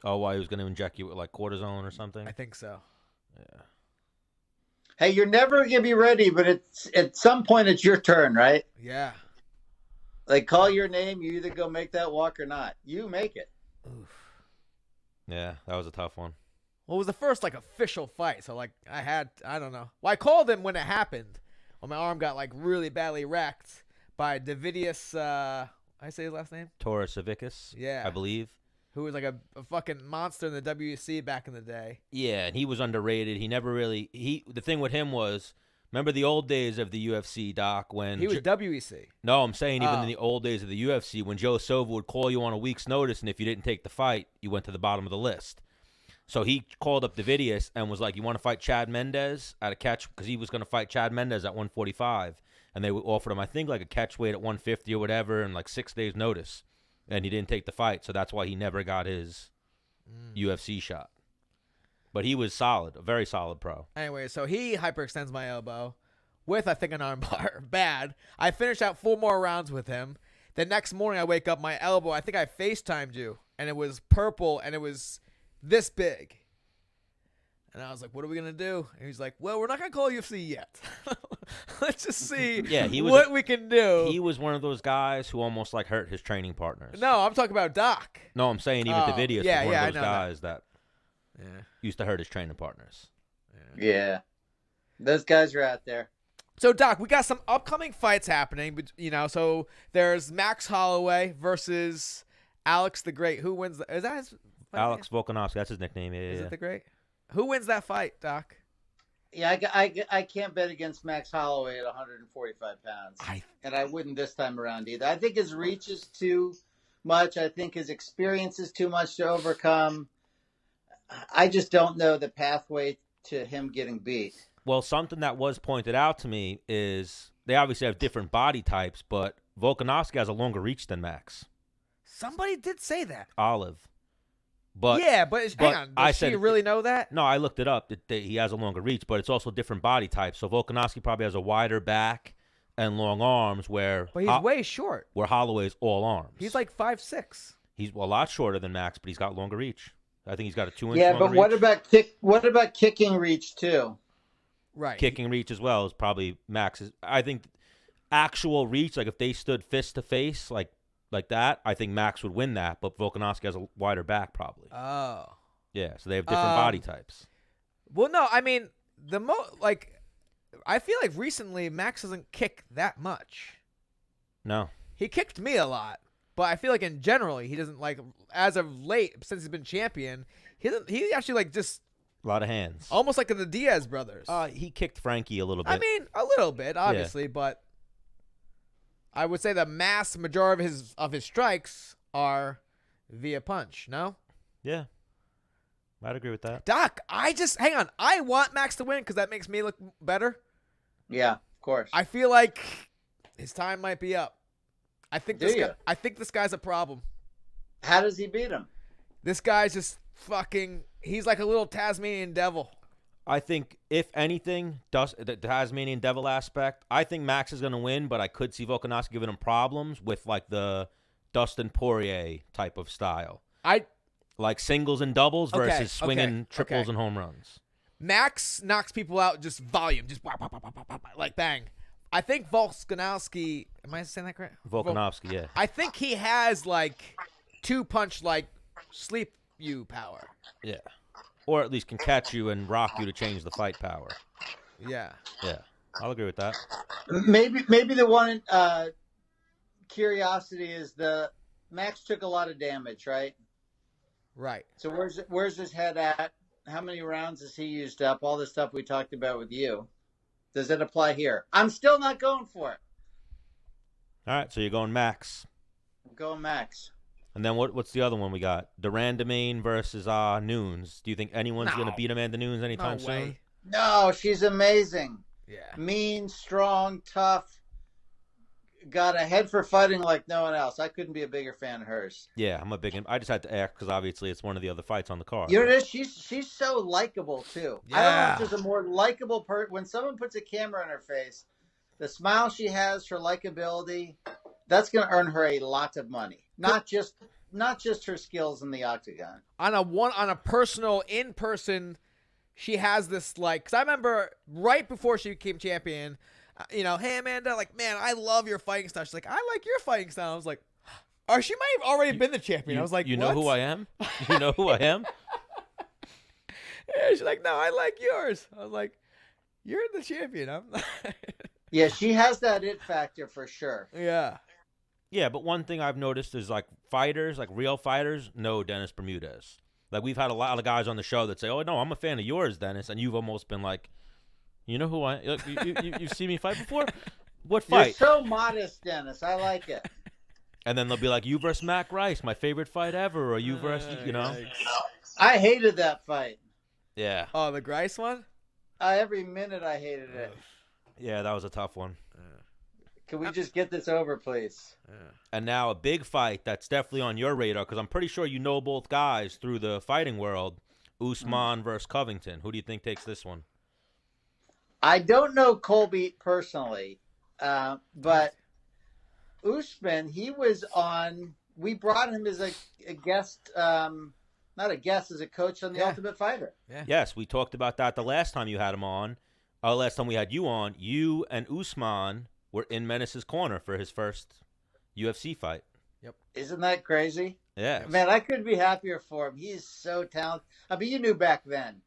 Oh, why he was going to inject you with cortisone or something? I think so. Yeah. Hey, you're never going to be ready, but at some point it's your turn, right? Yeah. Call your name, you either go make that walk or not. You make it. Oof. Yeah, that was a tough one. Well, it was the first official fight, so I don't know. Well, I called him when it happened. When my arm got really badly wrecked by Davidius, I say his last name? Taurus Savicus, yeah, I believe. Who was a fucking monster in the WC back in the day. Yeah, and he was underrated. He never really the thing with him was Remember the old days of the UFC, Doc, when... He was WEC. No, I'm saying even in the old days of the UFC, when Joe Silva would call you on a week's notice, and if you didn't take the fight, you went to the bottom of the list. So he called up Davidius and was like, you want to fight Chad Mendez at a catch? Because he was going to fight Chad Mendez at 145. And they offered him, I think, like a catch weight at 150 or whatever, and like 6 days' notice. And he didn't take the fight, so that's why he never got his UFC shot. But he was solid, a very solid pro. Anyway, so he hyperextends my elbow with, I think, an armbar. Bad. I finished out 4 more rounds with him. The next morning, I wake up, my elbow, I think I FaceTimed you, and it was purple, and it was this big. And I was like, what are we going to do? And he's like, well, we're not going to call UFC yet. Let's just see what we can do. He was one of those guys who almost like hurt his training partners. No, I'm talking about Doc. No, I'm saying even Davidius was one of those guys that Yeah. used to hurt his training partners. Yeah. Those guys are out there. So, Doc, we got some upcoming fights happening. So there's Max Holloway versus Alex the Great. Who wins? Is that his fight Alex Volkanovski, that's his nickname. Yeah, Is it the Great? Who wins that fight, Doc? Yeah, I can't bet against Max Holloway at 145 pounds. And I wouldn't this time around either. I think his reach is too much. I think his experience is too much to overcome. I just don't know the pathway to him getting beat. Well, something that was pointed out to me is they obviously have different body types, but Volkanovski has a longer reach than Max. Somebody did say that. Olive. But hang on. Does she really know that? No, I looked it up. He has a longer reach, but it's also different body types. So Volkanovski probably has a wider back and long arms, but he's way short. Where Holloway's all arms. He's like 5'6". He's a lot shorter than Max, but he's got longer reach. I think he's got a 2-inch. Yeah, but what reach. about kicking reach too? Right. Kicking reach as well is probably Max's. I think actual reach, like if they stood fist to face, like that, I think Max would win that. But Volkanovski has a wider back, probably. Oh. Yeah, so they have different body types. Well, no, I mean I feel like recently Max doesn't kick that much. No. He kicked me a lot, but I feel like in general he doesn't as of late since he's been champion. He actually just. A lot of hands. Almost like the Diaz brothers. He kicked Frankie a little bit. I mean, a little bit, obviously, but I would say the mass majority of his strikes are via punch, no? Yeah. I'd agree with that. Doc, hang on. I want Max to win because that makes me look better. Yeah, of course. I feel like his time might be up. I think this guy's a problem. How does he beat him? This guy's just fucking... He's like a little Tasmanian devil. I think, if anything, the Tasmanian devil aspect, I think Max is going to win, but I could see Volkanovski giving him problems with, the Dustin Poirier type of style. Like singles and doubles versus swinging triples and home runs. Max knocks people out just volume, just like bang. I think Volkanovski, am I saying that correct? Volkanovski, yeah. I think he has, 2-punch, sleep you power. Yeah. Or at least can catch you and rock you to change the fight power. Yeah. Yeah. I'll agree with that. Maybe the one curiosity is the Max took a lot of damage, right? Right. So where's his head at? How many rounds has he used up? All the stuff we talked about with you. Does it apply here? I'm still not going for it. All right, so you're going Max. I'm going Max. And then what's the other one we got? Durand Domain versus Nunes. Do you think anyone's going to beat Amanda Nunes anytime soon? No, she's amazing. Yeah. Mean, strong, tough. Got a head for fighting like no one else. I couldn't be a bigger fan of hers. Yeah, I'm a big. I just had to ask because obviously it's one of the other fights on the card. You know what it is? She's so likable too. Yeah. I don't know if there's a more likable person. When someone puts a camera on her face, the smile she has, her likability, that's going to earn her a lot of money. Not just her skills in the octagon. On a personal in person, she has this because I remember right before she became champion. Hey Amanda, man, I love your fighting style. She's like, I like your fighting style. I was like, she might have already been the champion. I was like, you know who I am? You know who I am? Yeah, she's like, no, I like yours. I was like, you're the champion. I'm not. Yeah, she has that it factor for sure. Yeah. Yeah, but one thing I've noticed is fighters, real fighters, know Dennis Bermudez. We've had a lot of guys on the show that say, oh, no, I'm a fan of yours, Dennis. And you've almost been like, You know who I? You've seen me fight before. What You're fight? so modest, Dennis. I like it. And then they'll be like, you versus Mac Rice, my favorite fight ever, or you versus, you know. I hated that fight. Yeah. Oh, the Grice one? Every minute I hated it. Yeah, that was a tough one. Can we just get this over, please? And now a big fight that's definitely on your radar, because I'm pretty sure you know both guys through the fighting world. Usman versus Covington. Who do you think takes this one? I don't know Colby personally, but Usman, he was on. We brought him as a guest, not a guest, as a coach on The Ultimate Fighter. Yeah. Yes, we talked about that the last time you had him on. Last time we had you on, you and Usman were in Menace's corner for his first UFC fight. Yep. Isn't that crazy? Yeah. Man, I couldn't be happier for him. He's so talented. I mean, you knew back then.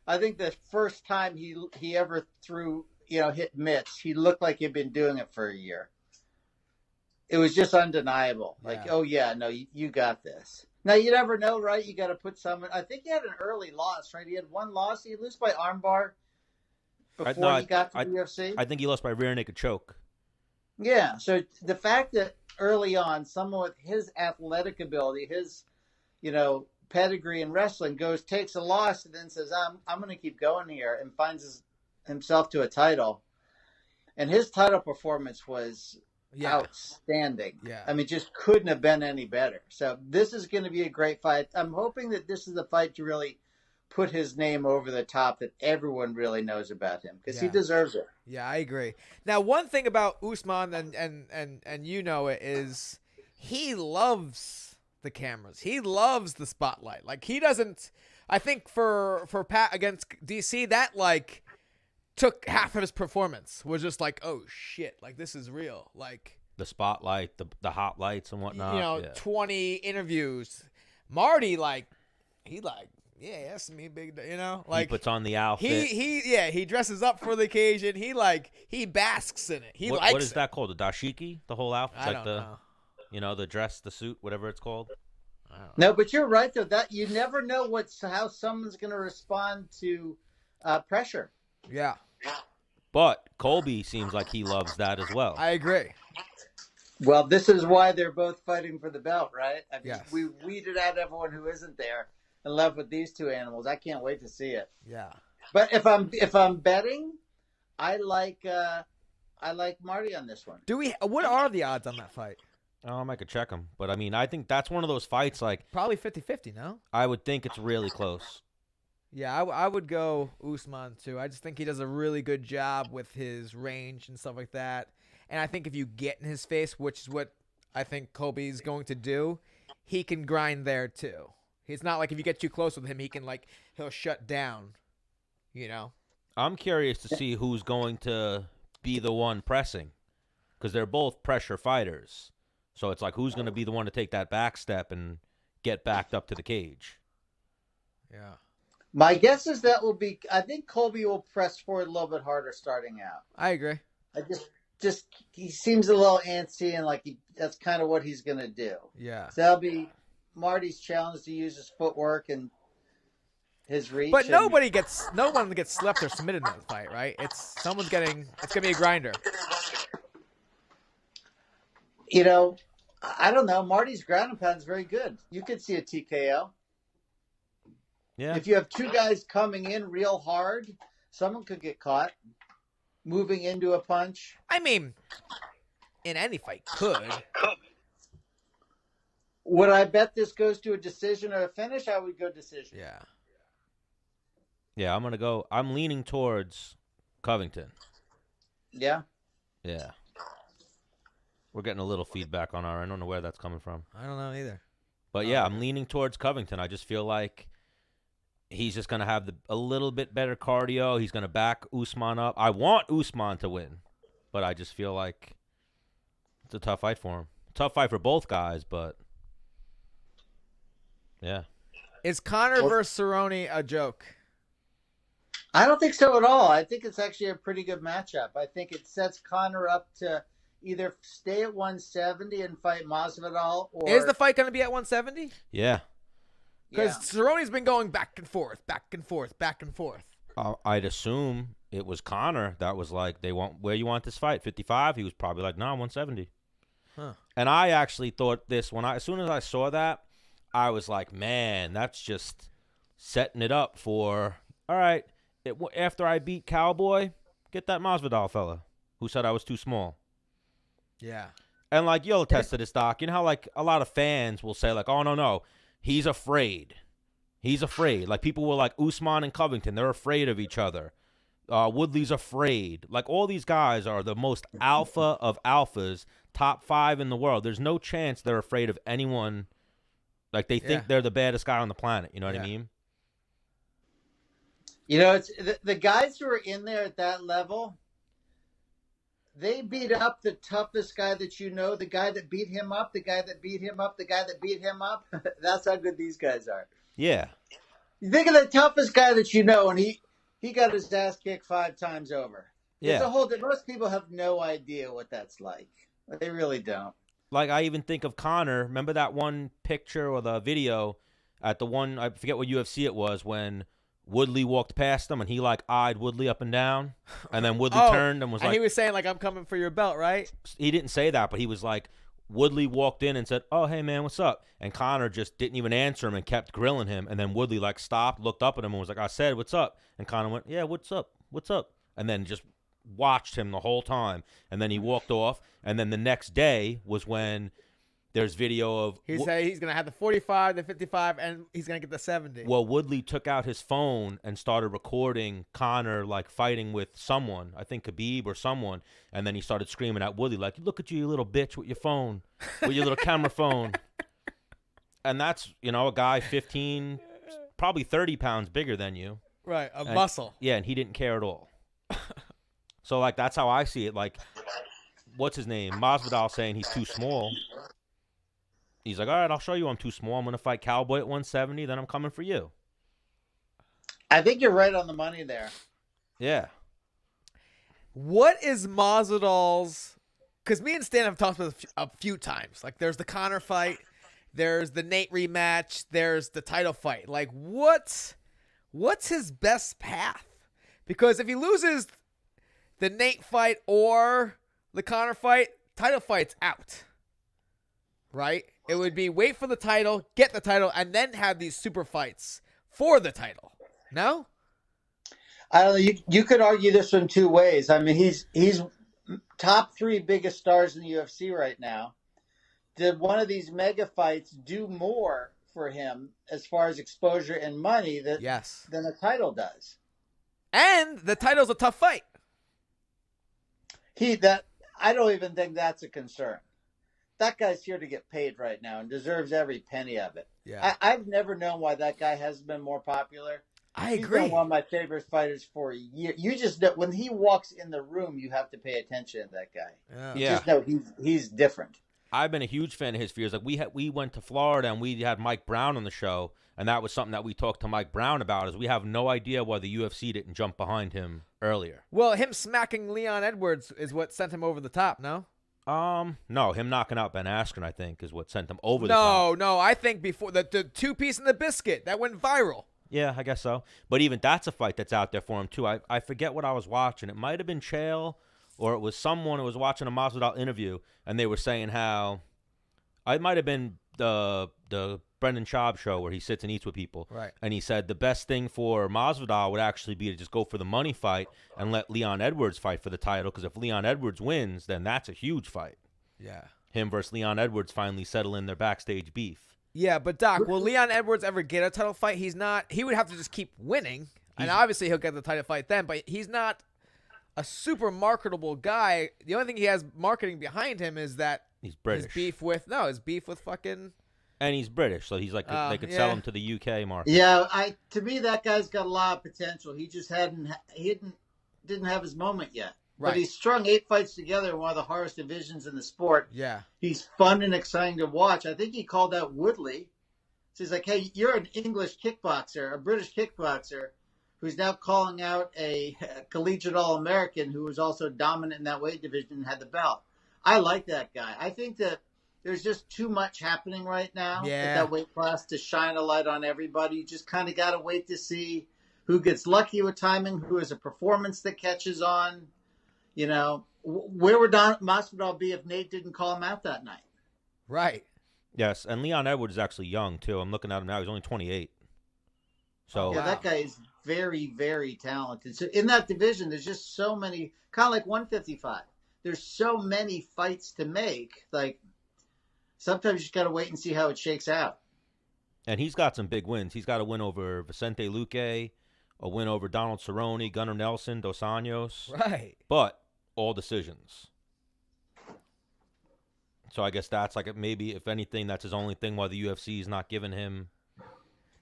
I think the first time he ever threw, hit mitts, he looked like he'd been doing it for a year. It was just undeniable. Like, oh yeah, no, you got this. Now you never know, right? You got to put someone. I think he had an early loss, right? He had one loss. He lost by armbar before he got to the UFC. I think he lost by rear naked choke. Yeah. So the fact that early on, someone with his athletic ability, his, pedigree in wrestling takes a loss and then says, I'm going to keep going here, and finds himself to a title. And his title performance was outstanding. Yeah. I mean, just couldn't have been any better. So this is going to be a great fight. I'm hoping that this is the fight to really put his name over the top, that everyone really knows about him, because he deserves it. Yeah, I agree. Now, one thing about Usman, and you know it, is he loves the cameras. He loves the spotlight. Like, he doesn't. I think for Pat against DC, that took half of his performance. Was just like, oh shit, like this is real. Like the spotlight, the hot lights and whatnot. 20 interviews. Marty, that's me, big. He puts on the outfit. He dresses up for the occasion. He basks in it. What is that called? The dashiki? The whole outfit? I don't know. The dress, the suit, whatever it's called. No, but you're right though. That you never know how someone's going to respond to pressure. Yeah. But Colby seems like he loves that as well. I agree. Well, this is why they're both fighting for the belt, right? I mean, yes. We weeded out everyone who isn't there and left with these two animals. I can't wait to see it. Yeah. But if I'm betting, I like Marty on this one. What are the odds on that fight? I could check them. But, I mean, I think that's one of those fights, probably 50-50, no? I would think it's really close. Yeah, I would go Usman, too. I just think he does a really good job with his range and stuff like that. And I think if you get in his face, which is what I think Colby's going to do, he can grind there, too. It's not like if you get too close with him, he'll shut down, I'm curious to see who's going to be the one pressing, because they're both pressure fighters. So it's like, who's going to be the one to take that back step and get backed up to the cage? Yeah. My guess is I think Colby will press forward a little bit harder starting out. I agree. I just he seems a little antsy, and that's kind of what he's going to do. Yeah. So that'll be Marty's challenge to use his footwork and his reach. But no one gets slept or submitted in that fight, right? It's going to be a grinder. I don't know. Marty's ground and pound is very good. You could see a TKO. Yeah. If you have two guys coming in real hard, someone could get caught moving into a punch. I mean, in any fight, could. Would I bet this goes to a decision or a finish? I would go decision. Yeah. Yeah, I'm leaning towards Covington. Yeah? Yeah. We're getting a little feedback on I don't know where that's coming from. I don't know either. But yeah, I'm leaning towards Covington. I just feel like he's just going to have a little bit better cardio. He's going to back Usman up. I want Usman to win, but I just feel like it's a tough fight for him. Tough fight for both guys, but yeah. Is Conor versus Cerrone a joke? I don't think so at all. I think it's actually a pretty good matchup. I think it sets Conor up to either stay at 170 and fight Masvidal, or is the fight going to be at 170? Yeah. Because Cerrone's been going back and forth, back and forth, back and forth. I'd assume it was Conor that was like, where you want this fight? 55? He was probably like, no, 170. Huh. And I actually thought this as soon as I saw that, I was like, man, that's just setting it up for, all right, after I beat Cowboy, get that Masvidal fella who said I was too small. Yeah. And like, you'll attest to this, Doc. You know how like a lot of fans will say like, oh, no, he's afraid. He's afraid. Like people were like Usman and Covington, they're afraid of each other. Woodley's afraid. Like all these guys are the most alpha of alphas, top 5 in the world. There's no chance they're afraid of anyone. Like they think they're the baddest guy on the planet. You know what I mean? You know, it's the guys who are in there at that level. They beat up the toughest guy that you know, the guy that beat him up, the guy that beat him up, the guy that beat him up. That's how good these guys are. Yeah. You think of the toughest guy that you know, and he got his ass kicked 5 times over. Yeah. Most people have no idea what that's like. They really don't. Like I even think of Conor. Remember that one picture or the video at the one, I forget what UFC it was, when Woodley walked past him and he like eyed Woodley up and down, and then Woodley turned and was like, he was saying like, I'm coming for your belt, right? He didn't say that, but he was like, Woodley walked in and said, oh, hey man, what's up? And Conor just didn't even answer him and kept grilling him. And then Woodley like stopped, looked up at him and was like, I said, what's up? And Conor went, yeah, what's up? What's up? And then just watched him the whole time. And then he walked off. And then the next day was when there's video of... He said he's going to have the 45, the 55, and he's going to get the 70. Well, Woodley took out his phone and started recording Conor, like, fighting with someone. I think Khabib or someone. And then he started screaming at Woodley, like, look at you little bitch with your phone, with your little camera phone. And that's, you know, a guy 15, probably 30 pounds bigger than you. Right, muscle. Yeah, and he didn't care at all. So, like, that's how I see it. Like, what's his name? Masvidal saying he's too small. He's like, all right, I'll show you I'm too small. I'm going to fight Cowboy at 170, then I'm coming for you. I think you're right on the money there. Yeah. What is Masvidal's... Because me and Stan have talked about it a few times. Like, there's the Conor fight. There's the Nate rematch. There's the title fight. Like, what's his best path? Because if he loses the Nate fight or the Conor fight, title fight's out. Right? It would be wait for the title, get the title, and then have these super fights for the title. No? I don't know. You could argue this in 2 ways. I mean, he's top 3 biggest stars in the UFC right now. Did one of these mega fights do more for him as far as exposure and money than the title does? And the title's a tough fight. I don't even think that's a concern. That guy's here to get paid right now and deserves every penny of it. Yeah. I've never known why that guy hasn't been more popular. I agree. He's been one of my favorite fighters for a year. You just know when he walks in the room, you have to pay attention to that guy. Yeah. Just know he's different. I've been a huge fan of his for years. Like we went to Florida and we had Mike Brown on the show, and that was something that we talked to Mike Brown about. Is we have no idea why the UFC didn't jump behind him earlier. Well, him smacking Leon Edwards is what sent him over the top. No. No, him knocking out Ben Askren, I think, is what sent him over the top. No, I think before the 2-piece in the biscuit that went viral. Yeah, I guess so. But even that's a fight that's out there for him too. I forget what I was watching. It might have been Chael, or it was someone who was watching a Masvidal interview, and they were saying how it might have been the Brendan Schaub show where he sits and eats with people. Right. And he said the best thing for Masvidal would actually be to just go for the money fight and let Leon Edwards fight for the title, because if Leon Edwards wins, then that's a huge fight. Yeah. Him versus Leon Edwards finally settle in their backstage beef. Yeah, but Doc, will Leon Edwards ever get a title fight? He's not. He would have to just keep winning, and obviously he'll get the title fight then, but he's not a super marketable guy. The only thing he has marketing behind him is that he's British. His beef with fucking... And he's British, so he's like they could sell him to the UK market. Yeah, to me that guy's got a lot of potential. He just didn't have his moment yet. Right. But he's strung 8 fights together in one of the hardest divisions in the sport. Yeah. He's fun and exciting to watch. I think he called out Woodley. So he's like, hey, you're an English kickboxer, a British kickboxer, who's now calling out a collegiate All-American who was also dominant in that weight division and had the belt. I like that guy. I think that there's just too much happening right now at that weight class to shine a light on everybody. You just kind of got to wait to see who gets lucky with timing, who has a performance that catches on. You know, where would Masvidal be if Nate didn't call him out that night? Right. Yes, and Leon Edwards is actually young, too. I'm looking at him now. He's only 28. So yeah, that guy is very, very talented. So in that division, there's just so many, kind of like 155. There's so many fights to make. Like, sometimes you just got to wait and see how it shakes out. And he's got some big wins. He's got a win over Vicente Luque, a win over Donald Cerrone, Gunnar Nelson, Dos Anjos. Right. But all decisions. So I guess that's like maybe, if anything, that's his only thing why the UFC is not giving him.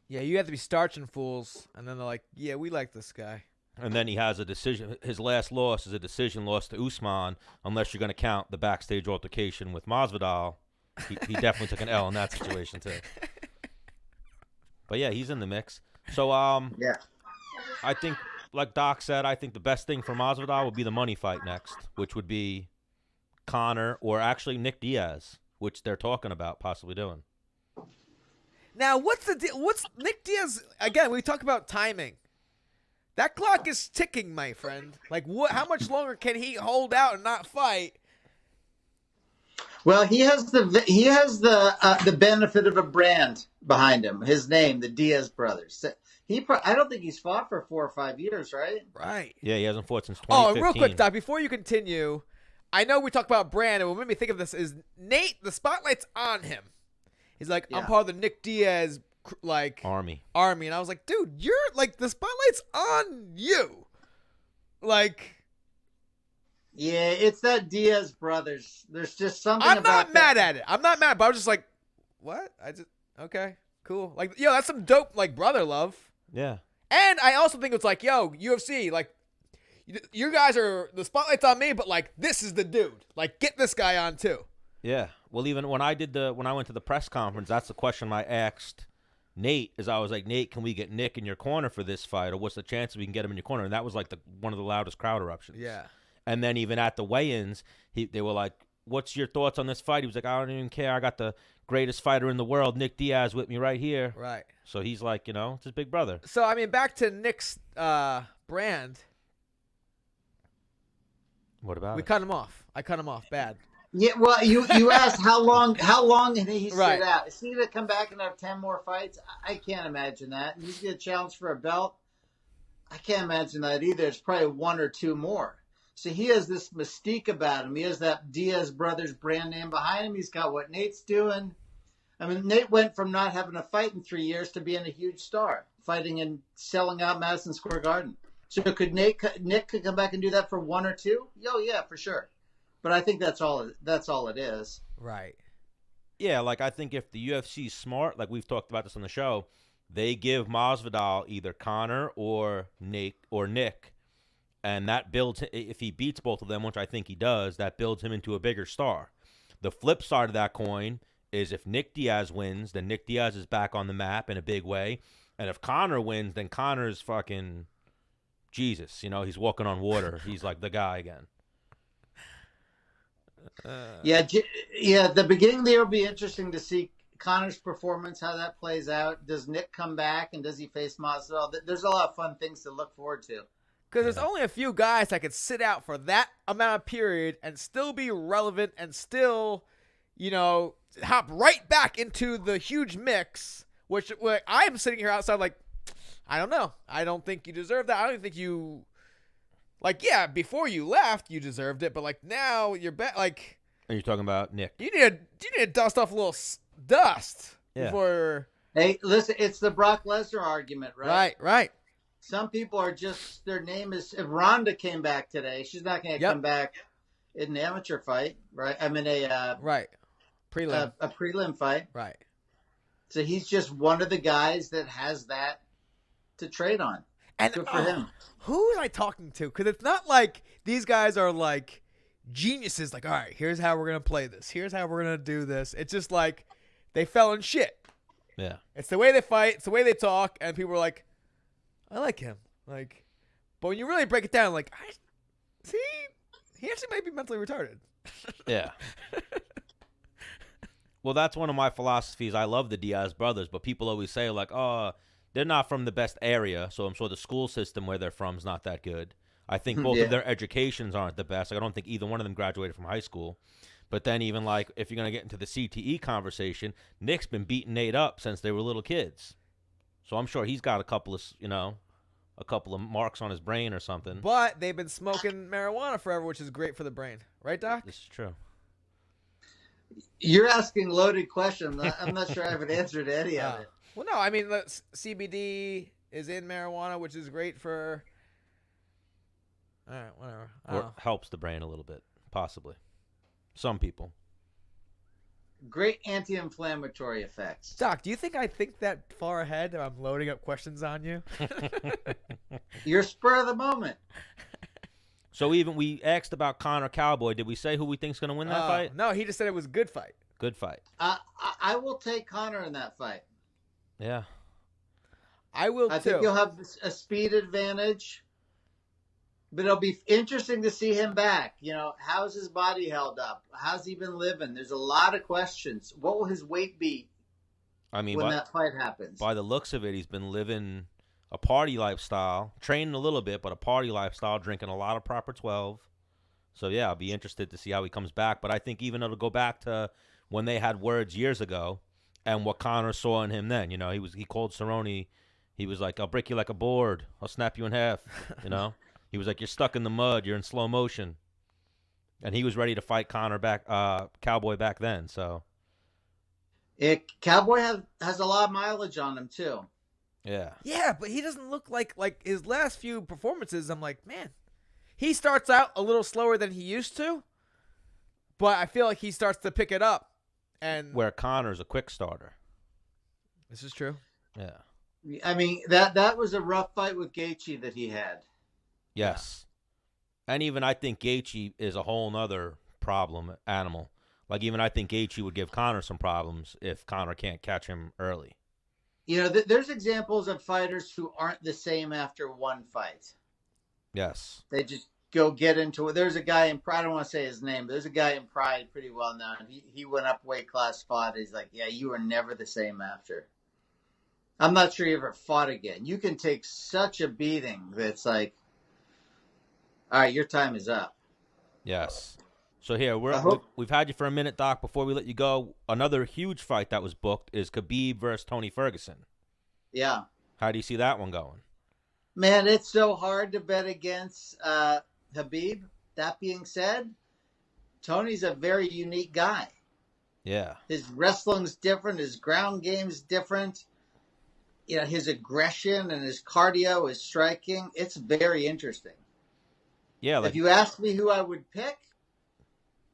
Yeah, you have to be starching fools, and then they're like, yeah, we like this guy. And then he has a decision. His last loss is a decision loss to Usman, unless you're going to count the backstage altercation with Masvidal. He definitely took an L in that situation, too. But, yeah, he's in the mix. So, yeah, I think, like Doc said, I think the best thing for Masvidal would be the money fight next, which would be Conor or actually Nick Diaz, which they're talking about possibly doing. Now, what's the deal? What's Nick Diaz? Again, we talk about timing. That clock is ticking, my friend. Like, what? How much longer can he hold out and not fight? Well, he has the benefit of a brand behind him. His name, the Diaz Brothers. I don't think he's fought for 4 or 5 years, right? Right. Yeah, he hasn't fought since 2015. Oh, and real quick, Doc, before you continue, I know we talk about brand, and what made me think of this is Nate. The spotlight's on him. He's like, I'm part of the Nick Diaz army, and I was like, dude, you're like the spotlight's on you, like. Yeah, it's that Diaz Brothers. There's just something. I'm not mad at it. I'm not mad, but I was just like, what? Okay, cool. Like, yo, that's some dope like brother love. Yeah. And I also think it's like, yo, UFC, like, you guys are the spotlight's on me, but like, this is the dude. Like, get this guy on too. Yeah. Well, even when I went to the press conference, that's the question I asked Nate. Is I was like, Nate, can we get Nick in your corner for this fight, or what's the chance we can get him in your corner? And that was like one of the loudest crowd eruptions. Yeah. And then even at the weigh-ins, they were like, what's your thoughts on this fight? He was like, I don't even care. I got the greatest fighter in the world, Nick Diaz, with me right here. Right. So he's like, it's his big brother. So, I mean, back to Nick's brand. What about We it? cut him off. I cut him off bad. Yeah, well, you asked how long did he sit Right. out? Is he going to come back and have 10 more fights? I can't imagine that. He's going to challenge for a belt? I can't imagine that either. It's probably 1 or 2 more. So he has this mystique about him. He has that Diaz Brothers brand name behind him. He's got what Nate's doing. I mean, Nate went from not having a fight in 3 years to being a huge star, fighting and selling out Madison Square Garden. So could Nick could come back and do that for 1 or 2? Oh, yeah, for sure. But I think that's all it is. Right. Yeah, like I think if the UFC's smart, like we've talked about this on the show, they give Masvidal either Conor or Nick, and that builds, if he beats both of them, which I think he does, that builds him into a bigger star. The flip side of that coin is if Nick Diaz wins, then Nick Diaz is back on the map in a big way. And if Conor wins, then Conor's fucking Jesus. He's walking on water. He's like the guy again. The beginning there will be interesting to see Conor's performance, how that plays out. Does Nick come back, and does he face Masvidal? There's a lot of fun things to look forward to. Because there's only a few guys that could sit out for that amount of period and still be relevant and still, hop right back into the huge mix, which I'm sitting here outside like, I don't know. I don't think you deserve that. I don't even think you, before you left, you deserved it, but now you're back. And you're talking about Nick. You need to dust off a little dust before. Hey, listen, it's the Brock Lesnar argument, right? Right. Some people are just, their name is, if Ronda came back today, she's not going to come back in an amateur fight, right? I mean, prelim. A prelim fight. Right. So he's just one of the guys that has that to trade on. And good for him. Who am I talking to? Because it's not like these guys are like geniuses. Like, all right, here's how we're going to play this. Here's how we're going to do this. It's just like they fell in shit. Yeah. It's the way they fight. It's the way they talk. And people are like, I like him. But when you really break it down, he actually might be mentally retarded. Yeah. Well, that's one of my philosophies. I love the Diaz brothers, but people always say they're not from the best area, so I'm sure the school system where they're from is not that good. I think both Yeah. of their educations aren't the best. Like, I don't think either one of them graduated from high school. But then even, like, if you're going to get into the CTE conversation, Nick's been beating Nate up since they were little kids. So I'm sure he's got a couple of marks on his brain or something. But they've been smoking marijuana forever, which is great for the brain. Right, Doc? This is true. You're asking loaded questions. I'm not sure I have an answer to any of it. Well, no, I mean, CBD is in marijuana, which is great for... All right, whatever. Or helps the brain a little bit, possibly. Some people. Great anti-inflammatory effects. Doc, do you think I think that far ahead if I'm loading up questions on you? You're spur of the moment. So even we asked about Conor Cowboy. Did we say who we think's going to win that fight? No, he just said it was a good fight. Good fight. I will take Conor in that fight. Yeah. I will, I too. think he'll have a speed advantage. But it'll be interesting to see him back. You know, how's his body held up? How's he been living? There's a lot of questions. What will his weight be when that fight happens? By the looks of it, he's been living a party lifestyle, training a little bit, but a party lifestyle, drinking a lot of Proper 12. So, yeah, I'll be interested to see how he comes back. But I think even it'll go back to when they had words years ago and what Conor saw in him then. You know, he called Cerrone. He was like, I'll break you like a board. I'll snap you in half, you know. He was like, you're stuck in the mud. You're in slow motion. And he was ready to fight Cowboy back then. So, Cowboy has a lot of mileage on him, too. Yeah. Yeah, but he doesn't look like his last few performances. I'm like, man, he starts out a little slower than he used to. But I feel like he starts to pick it up. And Where Conor's a quick starter. This is true. Yeah. I mean, that was a rough fight with Gaethje that he had. Yes. And even I think Gaethje is a whole nother animal. Like, even I think Gaethje would give Conor some problems if Conor can't catch him early. You know, there's examples of fighters who aren't the same after one fight. Yes. They just go get into it. There's a guy in Pride, I don't want to say his name, but there's a guy in Pride pretty well known. He went up weight class, fought. He's like, yeah, you were never the same after. I'm not sure he ever fought again. You can take such a beating that's like, all right, your time is up. Yes. So here, we've had you for a minute, Doc. Before we let you go, another huge fight that was booked is Khabib versus Tony Ferguson. Yeah. How do you see that one going? Man, it's so hard to bet against Khabib. That being said, Tony's a very unique guy. Yeah. His wrestling's different. His ground game's different. You know, his aggression and his cardio, his striking, it's very interesting. Yeah. Like, if you ask me who I would pick,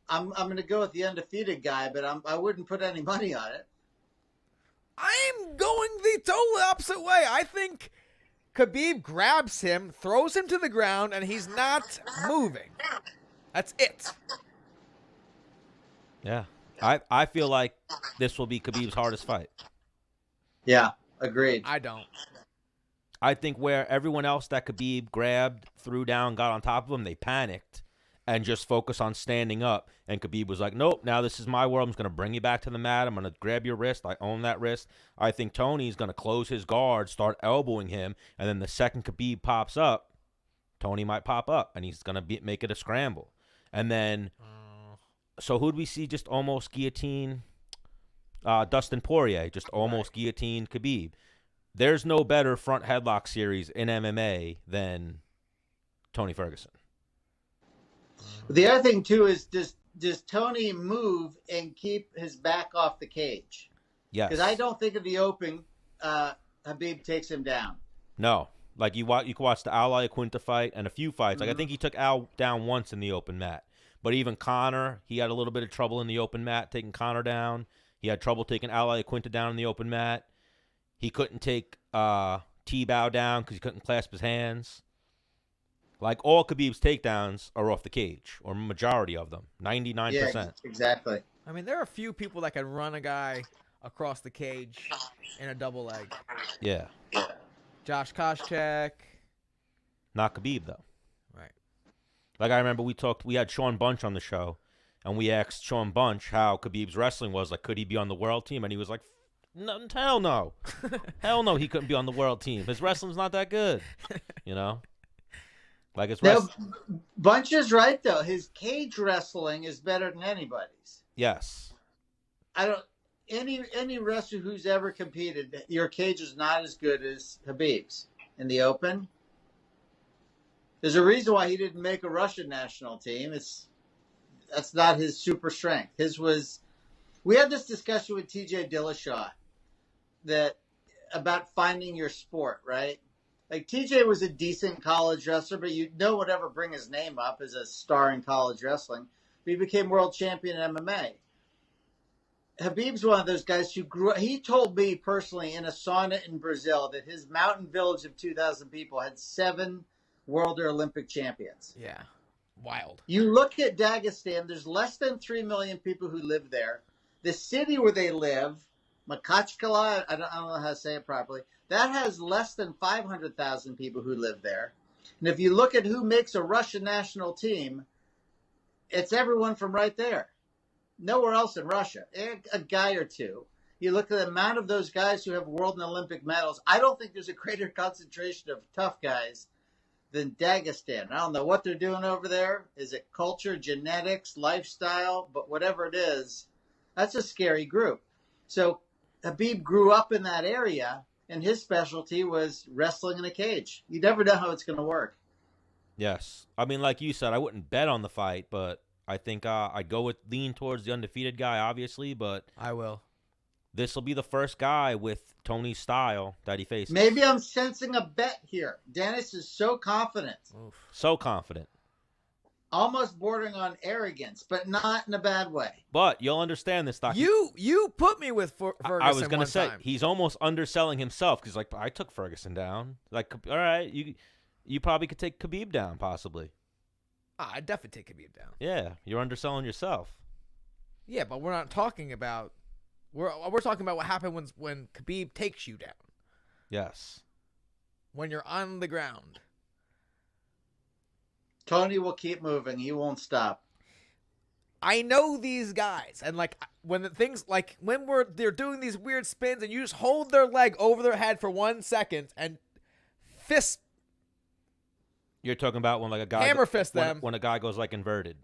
I'm going to go with the undefeated guy, but I wouldn't put any money on it. I'm going the total opposite way. I think Khabib grabs him, throws him to the ground, and he's not moving. That's it. Yeah. I feel like this will be Khabib's hardest fight. Yeah, agreed. I don't. I think where everyone else that Khabib grabbed, threw down, got on top of him, they panicked and just focused on standing up. And Khabib was like, nope, now this is my world. I'm just going to bring you back to the mat. I'm going to grab your wrist. I own that wrist. I think Tony's going to close his guard, start elbowing him, and then the second Khabib pops up, Tony might pop up, and he's going to make it a scramble. And then, so who'd we see just almost guillotine? Dustin Poirier, just almost guillotine Khabib. There's no better front headlock series in MMA than Tony Ferguson. The other thing, too, is does Tony move and keep his back off the cage? Yes. Because I don't think of the open, Khabib takes him down. No. Like, you can watch the Al Iaquinta fight and a few fights. Like, I think he took Al down once in the open mat. But even Conor, he had a little bit of trouble in the open mat taking Conor down. He had trouble taking Al Iaquinta down in the open mat. He couldn't take T-Bow down because he couldn't clasp his hands. Like, all Khabib's takedowns are off the cage, or majority of them, 99%. Yeah, exactly. I mean, there are a few people that can run a guy across the cage in a double leg. Yeah. Josh Koscheck. Not Khabib, though. Right. Like, I remember we had Sean Bunch on the show, and we asked Sean Bunch how Khabib's wrestling was. Like, could he be on the world team? And he was like, No, hell no. Hell no, he couldn't be on the world team. His wrestling's not that good. You know? Like it's No, Bunch is right though. His cage wrestling is better than anybody's. Yes. I don't any wrestler who's ever competed, your cage is not as good as Khabib's in the open. There's a reason why he didn't make a Russian national team. That's not his super strength. His was. We had this discussion with T.J. Dillashaw about finding your sport, right? Like TJ was a decent college wrestler, but no one would ever bring his name up as a star in college wrestling. But he became world champion in MMA. Khabib's one of those guys who grew up. He told me personally in a sauna in Brazil that his mountain village of 2,000 people had 7 world or Olympic champions. Yeah. Wild. You look at Dagestan, there's less than 3 million people who live there. The city where they live, Makhachkala, I don't know how to say it properly, that has less than 500,000 people who live there. And if you look at who makes a Russian national team, it's everyone from right there. Nowhere else in Russia. A guy or two. You look at the amount of those guys who have world and Olympic medals. I don't think there's a greater concentration of tough guys than Dagestan. I don't know what they're doing over there. Is it culture, genetics, lifestyle? But whatever it is, that's a scary group. So Khabib grew up in that area, and his specialty was wrestling in a cage. You never know how it's going to work. Yes. I mean, like you said, I wouldn't bet on the fight, but I think I'd lean towards the undefeated guy, obviously, but I will. This will be the first guy with Tony's style that he faces. Maybe I'm sensing a bet here. Dennis is so confident. Oof. So confident. Almost bordering on arrogance, but not in a bad way. But you'll understand this, Doc. You put me with Ferguson. I was going to say, time. he's almost underselling himself because, like, I took Ferguson down. Like, all right, you probably could take Khabib down, possibly. I'd definitely take Khabib down. Yeah, you're underselling yourself. Yeah, but we're not talking about. We're talking about what happened when Khabib takes you down. Yes. When you're on the ground. Tony will keep moving. He won't stop. I know these guys, and like when they're doing these weird spins, and you just hold their leg over their head for 1 second and fist. You're talking about when like a guy hammer fist them when a guy goes like inverted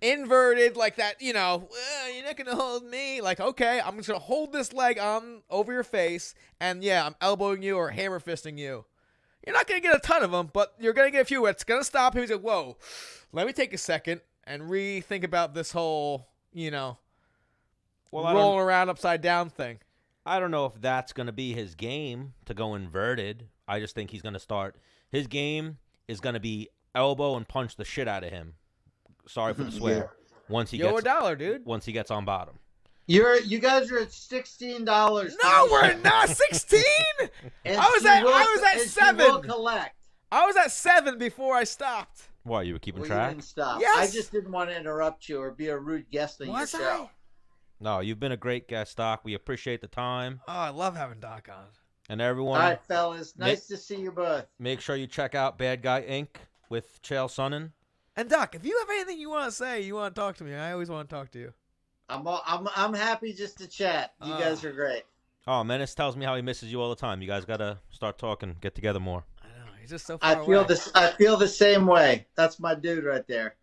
like that. You're not gonna hold me. Like, okay, I'm just gonna hold this leg on over your face, and yeah, I'm elbowing you or hammer fisting you. You're not going to get a ton of them, but you're going to get a few. It's going to stop him. He's like, whoa, let me take a second and rethink about this whole, rolling around upside down thing. I don't know if that's going to be his game to go inverted. I just think he's going to start. His game is going to be elbow and punch the shit out of him. Sorry for the swear. Yeah. Once he gets $1, dude. Once he gets on bottom. You guys are at $16. No, we're not 16. I was at 7. Will collect. I was at 7 before I stopped. What, you were keeping You track? didn't stop. Yes. I just didn't want to interrupt you or be a rude guest on your show. No, you've been a great guest, Doc. We appreciate the time. Oh, I love having Doc on. And everyone. All right, fellas. Nice to see you both. Make sure you check out Bad Guy Inc. with Chael Sonnen. And Doc, if you have anything you want to say, you want to talk to me, I always want to talk to you. I'm happy just to chat. You guys are great. Oh, Menace tells me how he misses you all the time. You guys got to start talking, get together more. I know. He's just so far away. I feel the same way. That's my dude right there.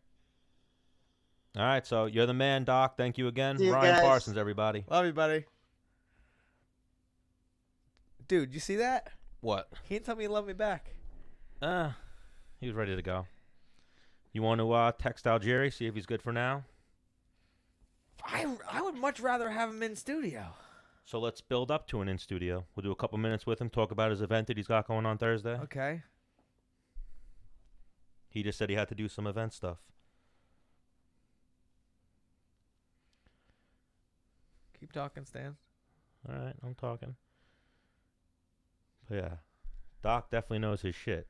All right, so you're the man, Doc. Thank you again. See you Ryan guys. Parsons, everybody. Love you, buddy. Dude, you see that? What? He didn't tell me he loved me back. He was ready to go. You want to text Algieri, see if he's good for now? I would much rather have him in studio. So let's build up to an in studio. We'll do a couple minutes with him, talk about his event that he's got going on Thursday. Okay. He just said he had to do some event stuff. Keep talking, Stan. All right, I'm talking. But yeah, Doc definitely knows his shit.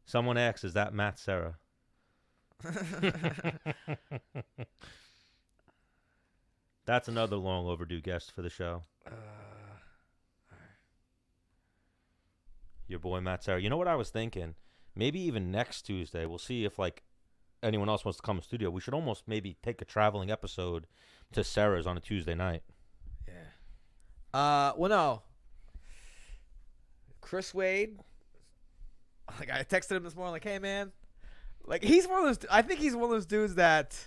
Someone asks, is that Matt Serra? That's another long overdue guest for the show. Your boy Matt Serra. You know what I was thinking? Maybe even next Tuesday, we'll see if like anyone else wants to come to the studio. We should almost maybe take a traveling episode to Serra's on a Tuesday night. Yeah. Well, no. Chris Wade. Like I texted him this morning, like, hey man, like he's one of those. I think he's one of those dudes that,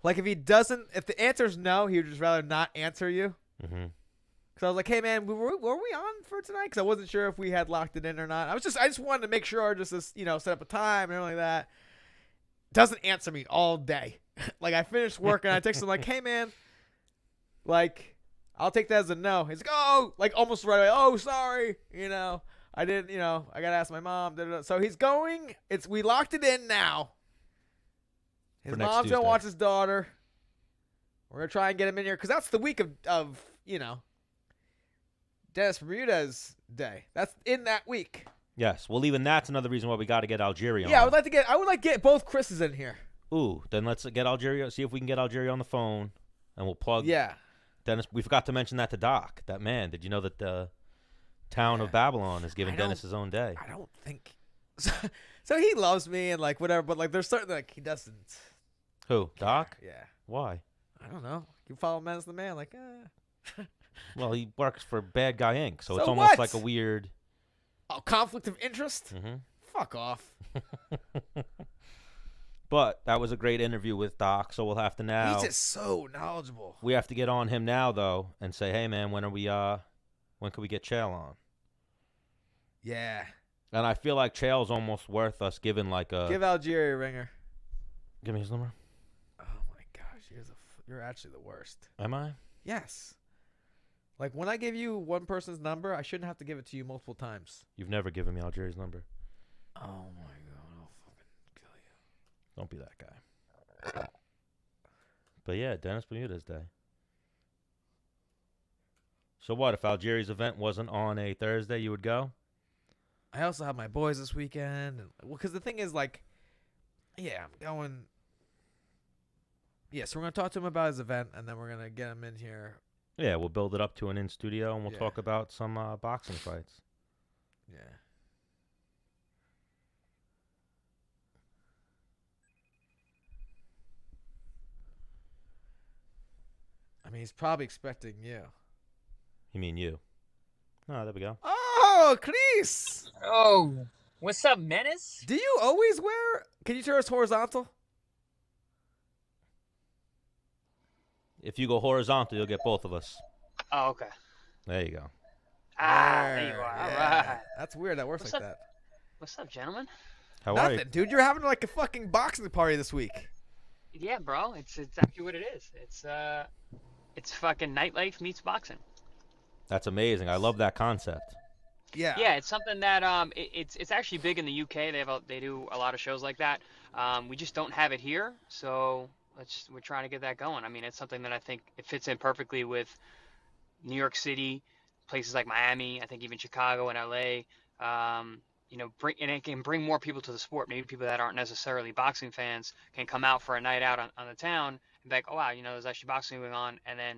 like, if the answer is no, he would just rather not answer you. Mm-hmm. Cause I was like, hey man, were we on for tonight? Cause I wasn't sure if we had locked it in or not. I just wanted to make sure, just to, set up a time and everything like that. Doesn't answer me all day. Like I finished work and I texted him like, hey man, like I'll take that as a no. He's like, oh, like almost right away. Oh, sorry, I didn't, I gotta ask my mom. So he's going. We locked it in now. His mom's gonna watch his daughter. We're gonna try and get him in here because that's the week of Dennis Bermudez Day. That's in that week. Yes. Well, even that's another reason why we got to get Algieri on. Yeah, I would like to get both Chris's in here. Ooh, then let's get Algieri. See if we can get Algieri on the phone, and we'll plug. Yeah. Dennis, we forgot to mention that to Doc. That man. Did you know that the town of Babylon is giving Dennis his own day? I don't think. So he loves me and like whatever, but like there's certain like he doesn't. Who? Doc? Yeah. Why? I don't know. You follow Menace and The Man, like. Well, he works for Bad Guy Inc., so it's So almost what? like a weird. Oh, conflict of interest? Mm-hmm. Fuck off. But that was a great interview with Doc, so we'll have to now. He's just so knowledgeable. We have to get on him now, though, and say, hey, man, when can we get Chael on? Yeah. And I feel like Chael's almost worth us giving like a. Give Algieri a ringer. Give me his number. Oh my gosh, you're actually the worst. Am I? Yes. Like when I give you one person's number, I shouldn't have to give it to you multiple times. You've never given me Algieri's number. Oh my god, I'll fucking kill you. Don't be that guy. But yeah, Dennis Bermudez Day. So what, if Algieri's event wasn't on a Thursday, you would go? I also have my boys this weekend. Because the thing is, like, yeah, I'm going. Yeah, so we're going to talk to him about his event, and then we're going to get him in here. Yeah, we'll build it up to an in-studio, and we'll talk about some boxing fights. Yeah. I mean, he's probably expecting you. You mean you? Oh, there we go. Oh, Chris! Oh, what's up, Menace? Do you always wear... Can you turn us horizontal? If you go horizontal, you'll get both of us. Oh, okay. There you go. There you are. Yeah. All right. That's weird. That works What's like up? that. What's up, gentlemen? How are you? Nothing, dude. You're having like a fucking boxing party this week. Yeah, bro. It's exactly what it is. It's fucking nightlife meets boxing. That's amazing. I love that concept. Yeah. Yeah, it's something that it's actually big in the UK. They do a lot of shows like that. We just don't have it here, so we're trying to get that going. I mean, it's something that I think it fits in perfectly with New York City, places like Miami. I think even Chicago and LA. And it can bring more people to the sport. Maybe people that aren't necessarily boxing fans can come out for a night out on the town and be like, oh wow, there's actually boxing going on, and then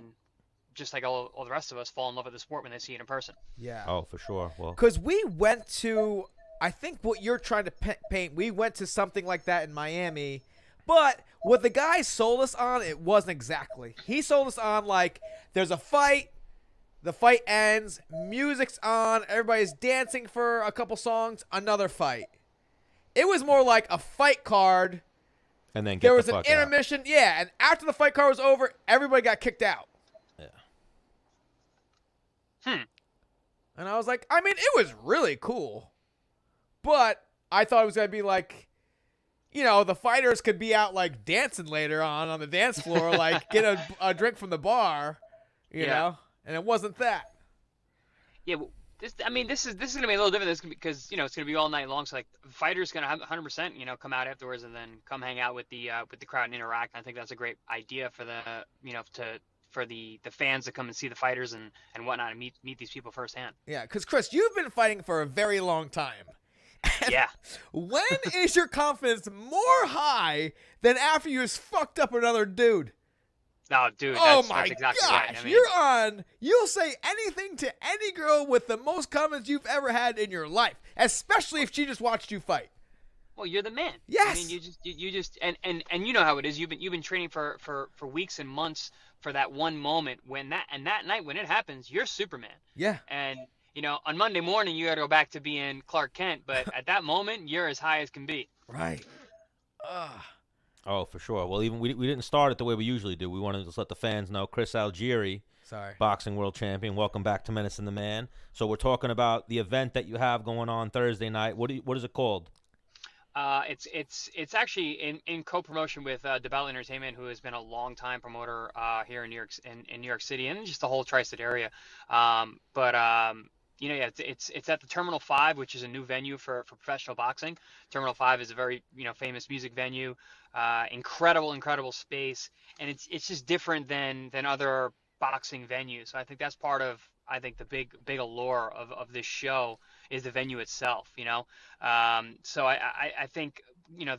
just like all the rest of us fall in love with the sport when they see it in person. Yeah. Oh, for sure. Well, Because we went to, I think what you're trying to paint, we went to something like that in Miami, but what the guy sold us on, it wasn't exactly. He sold us on like, there's a fight, the fight ends, music's on, everybody's dancing for a couple songs, another fight. It was more like a fight card. and then get There was the an fuck out. intermission, yeah, and after the fight card was over, everybody got kicked out. Yeah. And I was like, I mean, it was really cool. But I thought it was going to be like, the fighters could be out like dancing later on the dance floor, like get a drink from the bar, you know? And it wasn't that. Yeah, well, this is gonna be a little different because it's gonna be all night long. So like, fighters gonna have 100% come out afterwards and then come hang out with the crowd and interact. And I think that's a great idea for the fans to come and see the fighters and whatnot and meet these people firsthand. Yeah, because Chris, you've been fighting for a very long time. Yeah. When is your confidence more high than after you just fucked up another dude? No, dude. That's That's exactly gosh, right. I mean, you'll say anything to any girl with the most confidence you've ever had in your life, especially if she just watched you fight. well, you're the man. Yes. I mean, you just and you know how it is. You've been training for weeks and months for that one moment when that night when it happens, you're Superman. Yeah. And on Monday morning you got to go back to being Clark Kent, but at that moment you're as high as can be. Right. Oh, for sure. Well, even we didn't start it the way we usually do. We wanted to just let the fans know Chris Algieri, boxing world champion. Welcome back to Menace and The Man. So we're talking about the event that you have going on Thursday night. What is it called? It's actually in co-promotion with DeBell Entertainment, who has been a long-time promoter here in New York in New York City and just the whole tri-state area. It's at the Terminal 5, which is a new venue for professional boxing. Terminal 5 is a very famous music venue, incredible space, and it's just different than other boxing venues. So I think that's part of the big allure of this show is the venue itself. So I think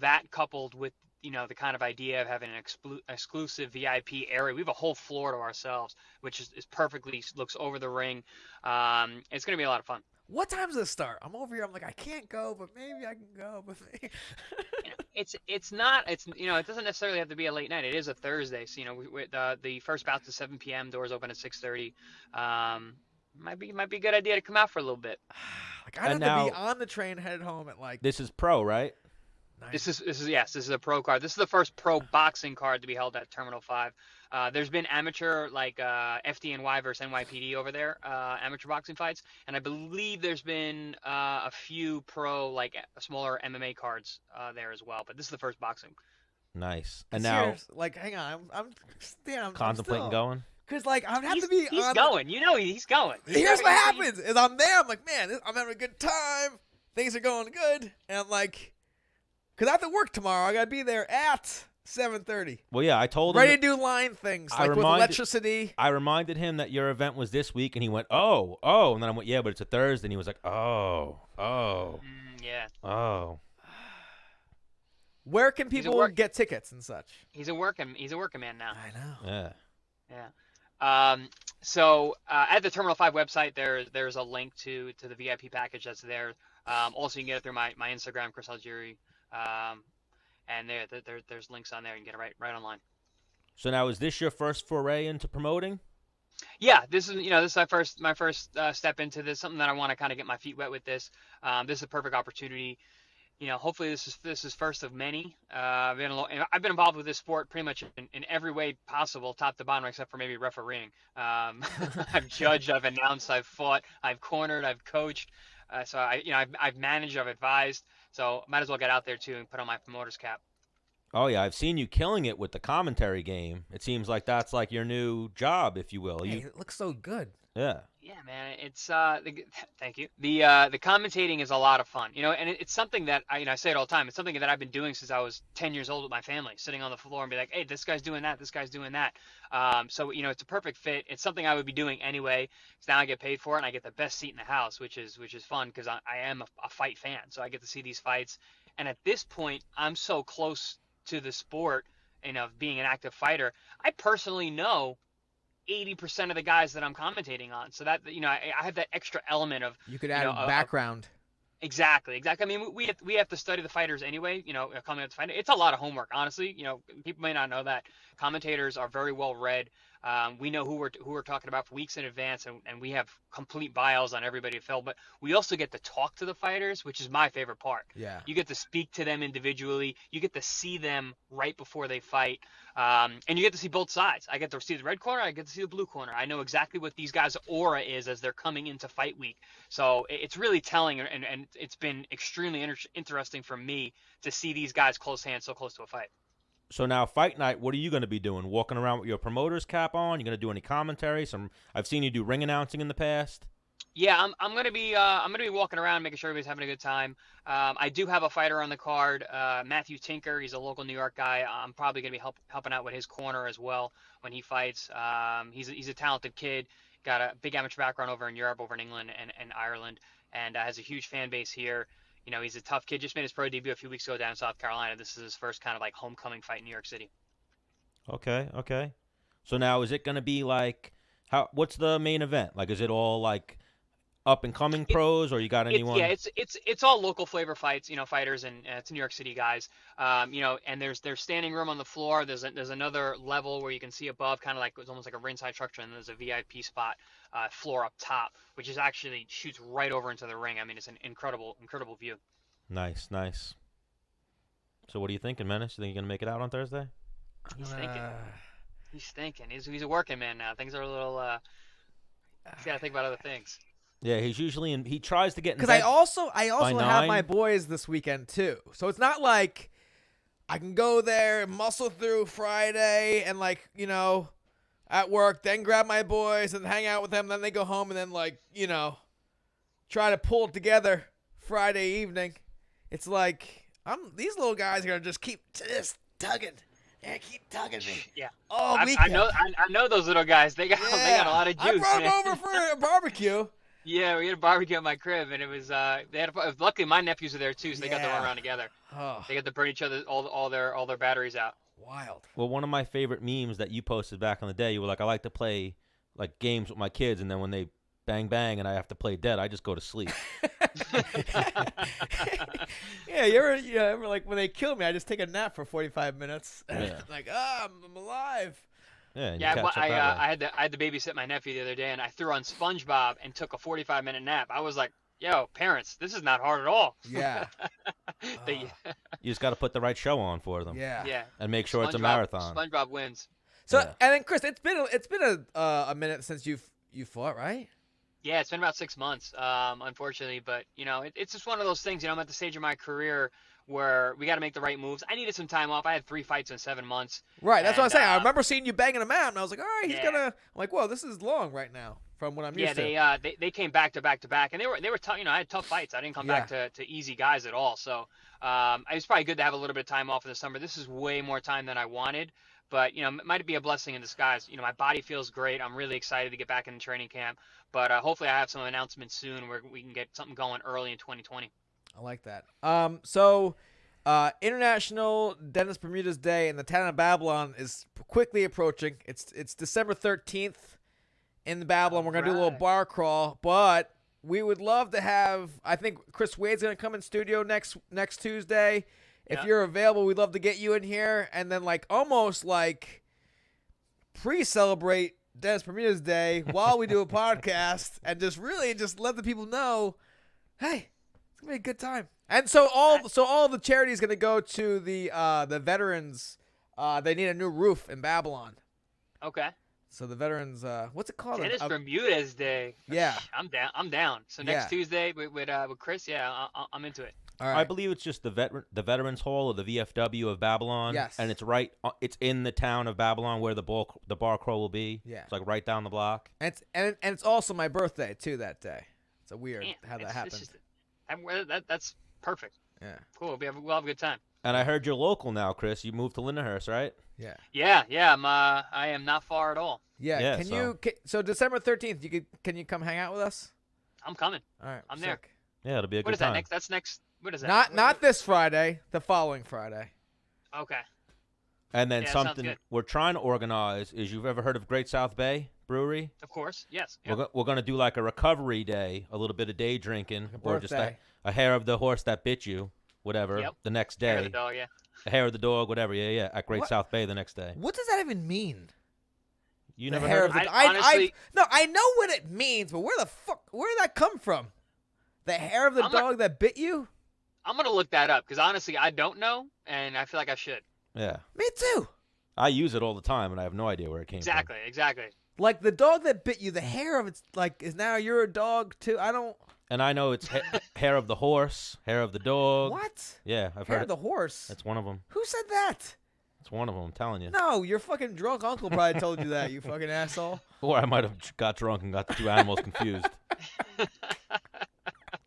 that coupled with the kind of idea of having an exclusive VIP area. We have a whole floor to ourselves, which is perfectly looks over the ring. It's going to be a lot of fun. What time does it start? I'm over here. I'm like, I can't go, but maybe I can go. But it's not. It doesn't necessarily have to be a late night. It is a Thursday, so the first bout's at 7 p.m. Doors open at 6:30. Might be a good idea to come out for a little bit. Like I'd have to be on the train headed home at like. This is pro, right? This is a pro card. This is the first pro boxing card to be held at Terminal 5. There's been amateur like FDNY versus NYPD over there, amateur boxing fights, and I believe there's been a few pro like smaller MMA cards there as well. But this is the first boxing. Nice. And now, like, hang on, I'm contemplating going. Cause like I would have to be. He's going. He's going. Here's what happens: is I'm there. I'm like, man, I'm having a good time. Things are going good, and I'm like. Because I have to work tomorrow. I got to be there at 7:30. Well, yeah, I told him. Ready to do line things, with electricity. I reminded him that your event was this week, and he went, oh. And then I went, yeah, but it's a Thursday. And he was like, oh. Yeah. Oh. Where can people get tickets and such? He's a working man now. I know. Yeah. So at the Terminal 5 website, there's a link to the VIP package that's there. Also, you can get it through my Instagram, Chris Algieri. And there's links on there. You can get it right online. So now, is this your first foray into promoting? Yeah, this is my first step into this. Something that I want to kind of get my feet wet with this. This is a perfect opportunity. Hopefully this is first of many. I've been involved with this sport pretty much in every way possible, top to bottom, except for maybe refereeing. I've judged, I've announced, I've fought, I've cornered, I've coached. So I've managed, I've advised. So might as well get out there too and put on my promoter's cap. Oh yeah, I've seen you killing it with the commentary game. It seems like that's like your new job, if you will. Hey, it looks so good. Yeah. Yeah, man. It's thank you. The commentating is a lot of fun, and it's something that I say it all the time. It's something that I've been doing since I was 10 years old with my family, sitting on the floor and be like, hey, this guy's doing that, this guy's doing that. So it's a perfect fit. It's something I would be doing anyway. So now I get paid for it, and I get the best seat in the house, which is fun because I am a fight fan. So I get to see these fights, and at this point, I'm so close to the sport and of being an active fighter. I personally know 80% of the guys that I'm commentating on. So that, I have that extra element of, you could add background. Exactly. I mean, we have to study the fighters anyway, coming up to fight. It's a lot of homework, honestly. People may not know that commentators are very well read. We know who we're talking about for weeks in advance, and we have complete bios on everybody to fill. But we also get to talk to the fighters, which is my favorite part. Yeah. You get to speak to them individually. You get to see them right before they fight, and you get to see both sides. I get to see the red corner. I get to see the blue corner. I know exactly what these guys' aura is as they're coming into fight week. So it's really telling, and it's been extremely interesting for me to see these guys close hands so close to a fight. So now, fight night, what are you going to be doing? Walking around with your promoter's cap on? You going to do any commentary? I've seen you do ring announcing in the past. Yeah, I'm gonna be walking around, making sure everybody's having a good time. I do have a fighter on the card, Matthew Tinker. He's a local New York guy. I'm probably gonna be helping out with his corner as well when he fights. He's a talented kid. Got a big amateur background over in Europe, over in England and Ireland, and has a huge fan base here. He's a tough kid. Just made his pro debut a few weeks ago down in South Carolina. This is his first kind of like homecoming fight in New York City. Okay. So now, is it going to be like, what's the main event? Like, is it all like up and coming pros, or you got anyone? It's all local flavor fights, fighters, and it's New York City guys. And there's standing room on the floor. There's another level where you can see above, kind of like it's almost like a ringside structure, and there's a VIP spot, floor up top, which is actually shoots right over into the ring. I mean, it's an incredible view. Nice. So what are you thinking, Menace? You think you're gonna make it out on Thursday? He's thinking. He's a working man now. Things are a little. He's got to think about other things. Yeah, he's usually he tries to get in Because bed I also by have 9. my boys this weekend too, so it's not like I can go there and muscle through Friday and at work, then grab my boys and hang out with them, then they go home and then try to pull it together Friday evening. It's like these little guys are gonna just keep tugging. Yeah, keep tugging me. Yeah. Oh, I know those little guys. They got a lot of juice. I brought them over for a barbecue. Yeah, we had a barbecue at my crib, and it was luckily my nephews are there too, so they got to run around together. Oh. They got to burn each other all their batteries out. Wild. Well, one of my favorite memes that you posted back in the day, you were like, I like to play like games with my kids, and then when they bang and I have to play dead, I just go to sleep. Yeah, you ever like when they kill me, I just take a nap for 45 minutes. Yeah. Like, I'm alive. Yeah, I had to babysit my nephew the other day, and I threw on SpongeBob and took a 45-minute nap. I was like, yo, parents, this is not hard at all. Yeah. You just got to put the right show on for them. Yeah. And make sure it's a marathon. SpongeBob wins. So and then Chris, it's been a minute since you fought, right? Yeah, it's been about 6 months, unfortunately. But, it's just one of those things. I'm at the stage of my career where we got to make the right moves. I needed some time off. I had 3 fights in 7 months. Right, that's what I'm saying. I remember seeing you banging him out, and I was like, all right, he's Yeah. gonna. I'm like, whoa, this is long right now from what I'm used to. Yeah, they came back to back to back, and they were tough. I had tough fights. I didn't come back to easy guys at all. So it was probably good to have a little bit of time off in the summer. This is way more time than I wanted. But, it might be a blessing in disguise. My body feels great. I'm really excited to get back in the training camp. But hopefully I have some announcements soon where we can get something going early in 2020. I like that. So International Dennis Bermudez Day in the town of Babylon is quickly approaching. It's December 13th in the Babylon. We're going to do a little bar crawl. But we would love to have, I think Chris Wade's going to come in studio next Tuesday. If you're available, we'd love to get you in here and then almost pre-celebrate Dennis Bermudez Day while we do a podcast and just let the people know, hey, it's gonna be a good time. And so all the charity is gonna go to the veterans. They need a new roof in Babylon. Okay. So the veterans, what's it called? Dennis Bermudez Day. Yeah. I'm down. So next Tuesday with Chris, I'm into it. All right. I believe it's just the Veterans Hall or the VFW of Babylon. Yes. And it's in the town of Babylon where the bar crawl will be. Yeah. It's right down the block. And it's also my birthday too that day. It's a weird Man, how that happened. That's perfect. Yeah. Cool. We'll have a good time. And I heard you're local now, Chris. You moved to Lindenhurst, right? Yeah. Yeah. I am not far at all. Yeah. So December 13th, can you come hang out with us? I'm coming. All right. I'm there. Yeah, it'll be a What good is that time. next? That's next. What is that? Not this Friday, the following Friday. Okay. And then Yeah, sounds something good. we're trying to organize is, you've ever heard of Great South Bay Brewery? Of course. Yes. Yep. We're going to do a recovery day, a little bit of day drinking, or just birthday. a hair of the horse that bit you, whatever, Yep. the next Hair day. of the dog, yeah. A hair of the dog, whatever, yeah, at Great What? South Bay the next day. What does that even mean? You The never hair heard of of the it? Honestly- I know what it means, but where did that come from? The hair of the dog that bit you? I'm gonna look that up because honestly, I don't know, and I feel like I should. Yeah. Me too. I use it all the time, and I have no idea where it came from. Exactly. Like the dog that bit you, the hair of it's is now you're a dog too. I don't. And I know it's hair of the horse, hair of the dog. What? Yeah, I've Hair heard of the horse. That's one of them. Who said that? It's one of them, I'm telling you. No, your fucking drunk uncle probably told you that. You fucking asshole. Or I might have got drunk and got the two animals confused.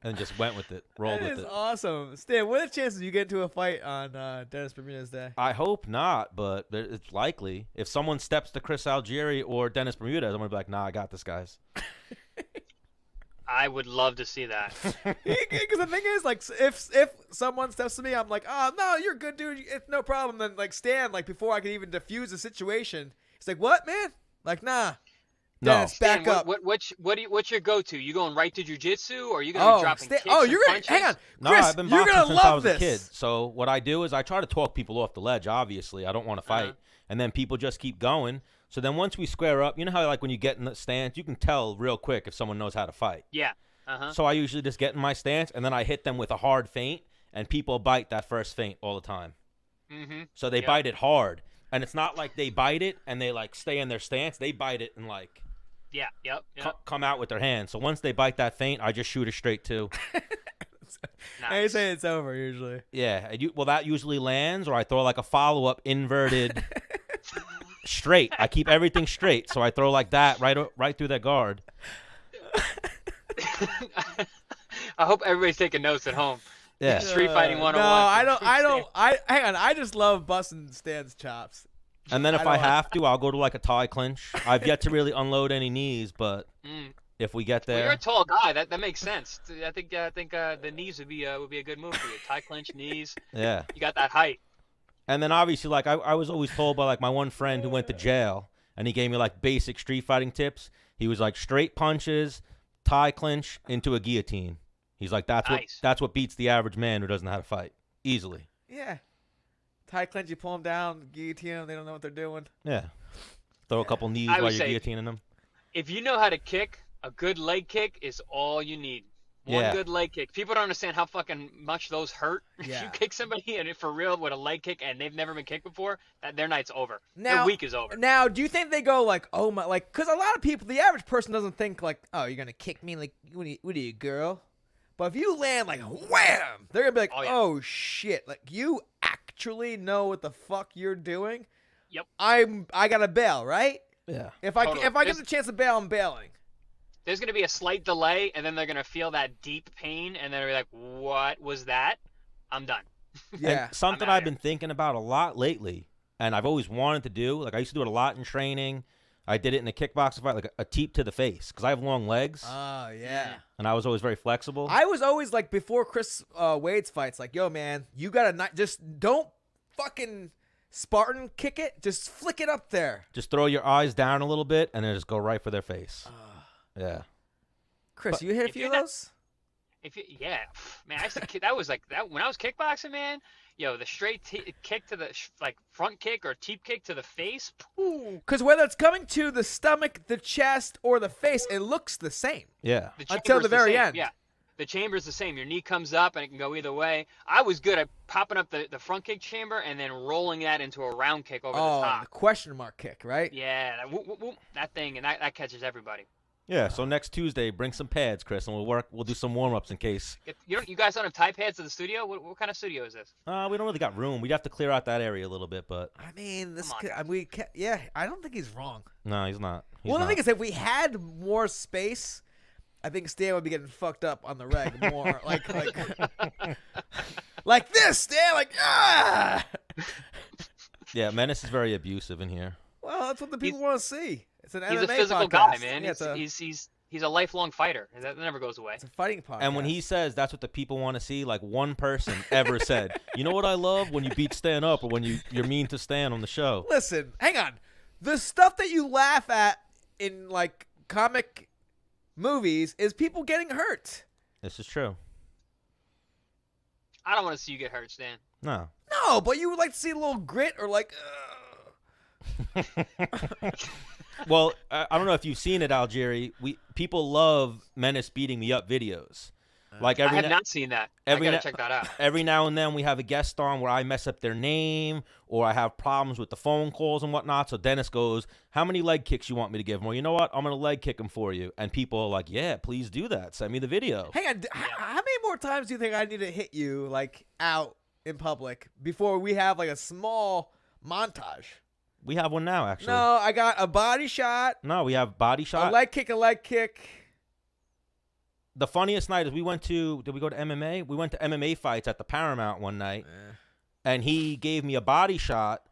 And just went with it, rolled That with is it. awesome. Stan, what are the chances you get into a fight on Dennis Bermudez Day? I hope not, but it's likely. If someone steps to Chris Algieri or Dennis Bermudez, I'm going to be like, nah, I got this, guys. I would love to see that. Because the thing is, if someone steps to me, I'm like, oh, no, you're good, dude. It's no problem. Then, Stan, before I can even defuse the situation, he's like, what, man? Like, nah. No. Dennis, back Stan, up. What's your go-to? You going right to jujitsu, or are you gonna be dropping kicks you're and gonna punches? hang on, No, Chris. I've been You're boxing gonna since I love was this. a kid. So what I do is I try to talk people off the ledge. Obviously, I don't want to fight, Uh-huh. and then people just keep going. So then once we square up, you know how like when you get in the stance, you can tell real quick if someone knows how to fight. Yeah. Uh-huh. So I usually just get in my stance, and then I hit them with a hard feint, and people bite that first feint all the time. Mm-hmm. So they bite it hard, and it's not like they bite it and they like stay in their stance. They bite it and like Yep. come out with their hands. So once they bite that feint, I just shoot it straight too. And you say it's over usually. Yeah, that usually lands, or I throw like a follow-up inverted straight. I keep everything straight, so I throw like that right through that guard. I hope everybody's taking notes at home. Yeah. Street Fighting 101. No, hang on. I just love busting Stan's chops. And then if I have to, I'll go to like a tie clinch. I've yet to really unload any knees, but if we get Well, there, you're a tall guy. That makes sense. I think the knees would be a good move for you. Tie clinch, knees. yeah. You got that height. And then obviously, like I was always told by like my one friend who went to jail, and he gave me like basic street fighting tips. He was like straight punches, tie clinch into a guillotine. He's like that's what beats the average man who doesn't know how to fight easily. Yeah. Tie clinch, you pull them down, guillotine them. They don't know what they're doing. Yeah. Throw a couple knees while you're guillotining them. If you know how to kick, a good leg kick is all you need. One good leg kick. People don't understand how fucking much those hurt. If you kick somebody and for real with a leg kick and they've never been kicked before, their night's over. Their week is over. Now, do you think they go like, oh my, like, because a lot of people, the average person doesn't think like, oh, you're gonna kick me, like, what are you, girl? But if you land like wham, they're gonna be like, oh shit, like you actually know what the fuck you're doing. Yep. I gotta bail, right? Yeah. If I get the chance to bail, I'm bailing. There's going to be a slight delay, and then they're going to feel that deep pain, and they're like, what was that? I'm done. Yeah. And something I've been thinking about a lot lately, and I've always wanted to do, like I used to do it a lot in training. I did it in a kickboxing fight, like a teep to the face, because I have long legs. Oh, yeah. And I was always very flexible. I was always like, before Chris Wade's fights, like, yo, man, you gotta not, just don't fucking Spartan kick it. Just flick it up there. Just throw your eyes down a little bit, and then just go right for their face. Yeah. Chris, you hit a few of those? Man, I used to that was like that when I was kickboxing, man. Yo, the straight kick to the front kick or teep kick to the face. Because whether it's coming to the stomach, the chest, or the face, it looks the same. Yeah. Until the very end. Yeah. The chamber's the same. Your knee comes up and it can go either way. I was good at popping up the front kick chamber and then rolling that into a round kick over the top. The question mark kick, right? Yeah, that thing, and that catches everybody. Yeah, so next Tuesday, bring some pads, Chris, and we'll do some warm-ups in case. You guys don't have tie pads to the studio? What kind of studio is this? We don't really got room. We'd have to clear out that area a little bit, but. I mean, I don't think he's wrong. No, he's not. The thing is, if we had more space, I think Stan would be getting fucked up on the reg more. like this, Stan, like, ah! Yeah, Menace is very abusive in here. Well, that's what the people want to see. It's an MMA He's a physical podcast. guy, man. Yeah, he's a lifelong fighter. That never goes away. It's a fighting podcast. And when he says that's what the people want to see, like one person ever said, you know what I love? When you beat Stan up or when you're mean to Stan on the show. Listen, hang on. The stuff that you laugh at in, like, comic movies is people getting hurt. This is true. I don't want to see you get hurt, Stan. No. No, but you would like to see a little grit or like... Well, I don't know if you've seen it, Algieri. People love Menace beating me up videos. Like I have not seen that. I gotta check that out. Every now and then we have a guest on where I mess up their name or I have problems with the phone calls and whatnot. So Dennis goes, how many leg kicks you want me to give him? Well, you know what? I'm going to leg kick him for you. And people are like, yeah, please do that. Send me the video. Hang on. How many more times do you think I need to hit you, like, out in public before we have, like, a small montage? We have one now, actually. No, I got a body shot. No, we have body shot. A leg kick. The funniest night is did we go to MMA? We went to MMA fights at the Paramount one night, and he gave me a body shot,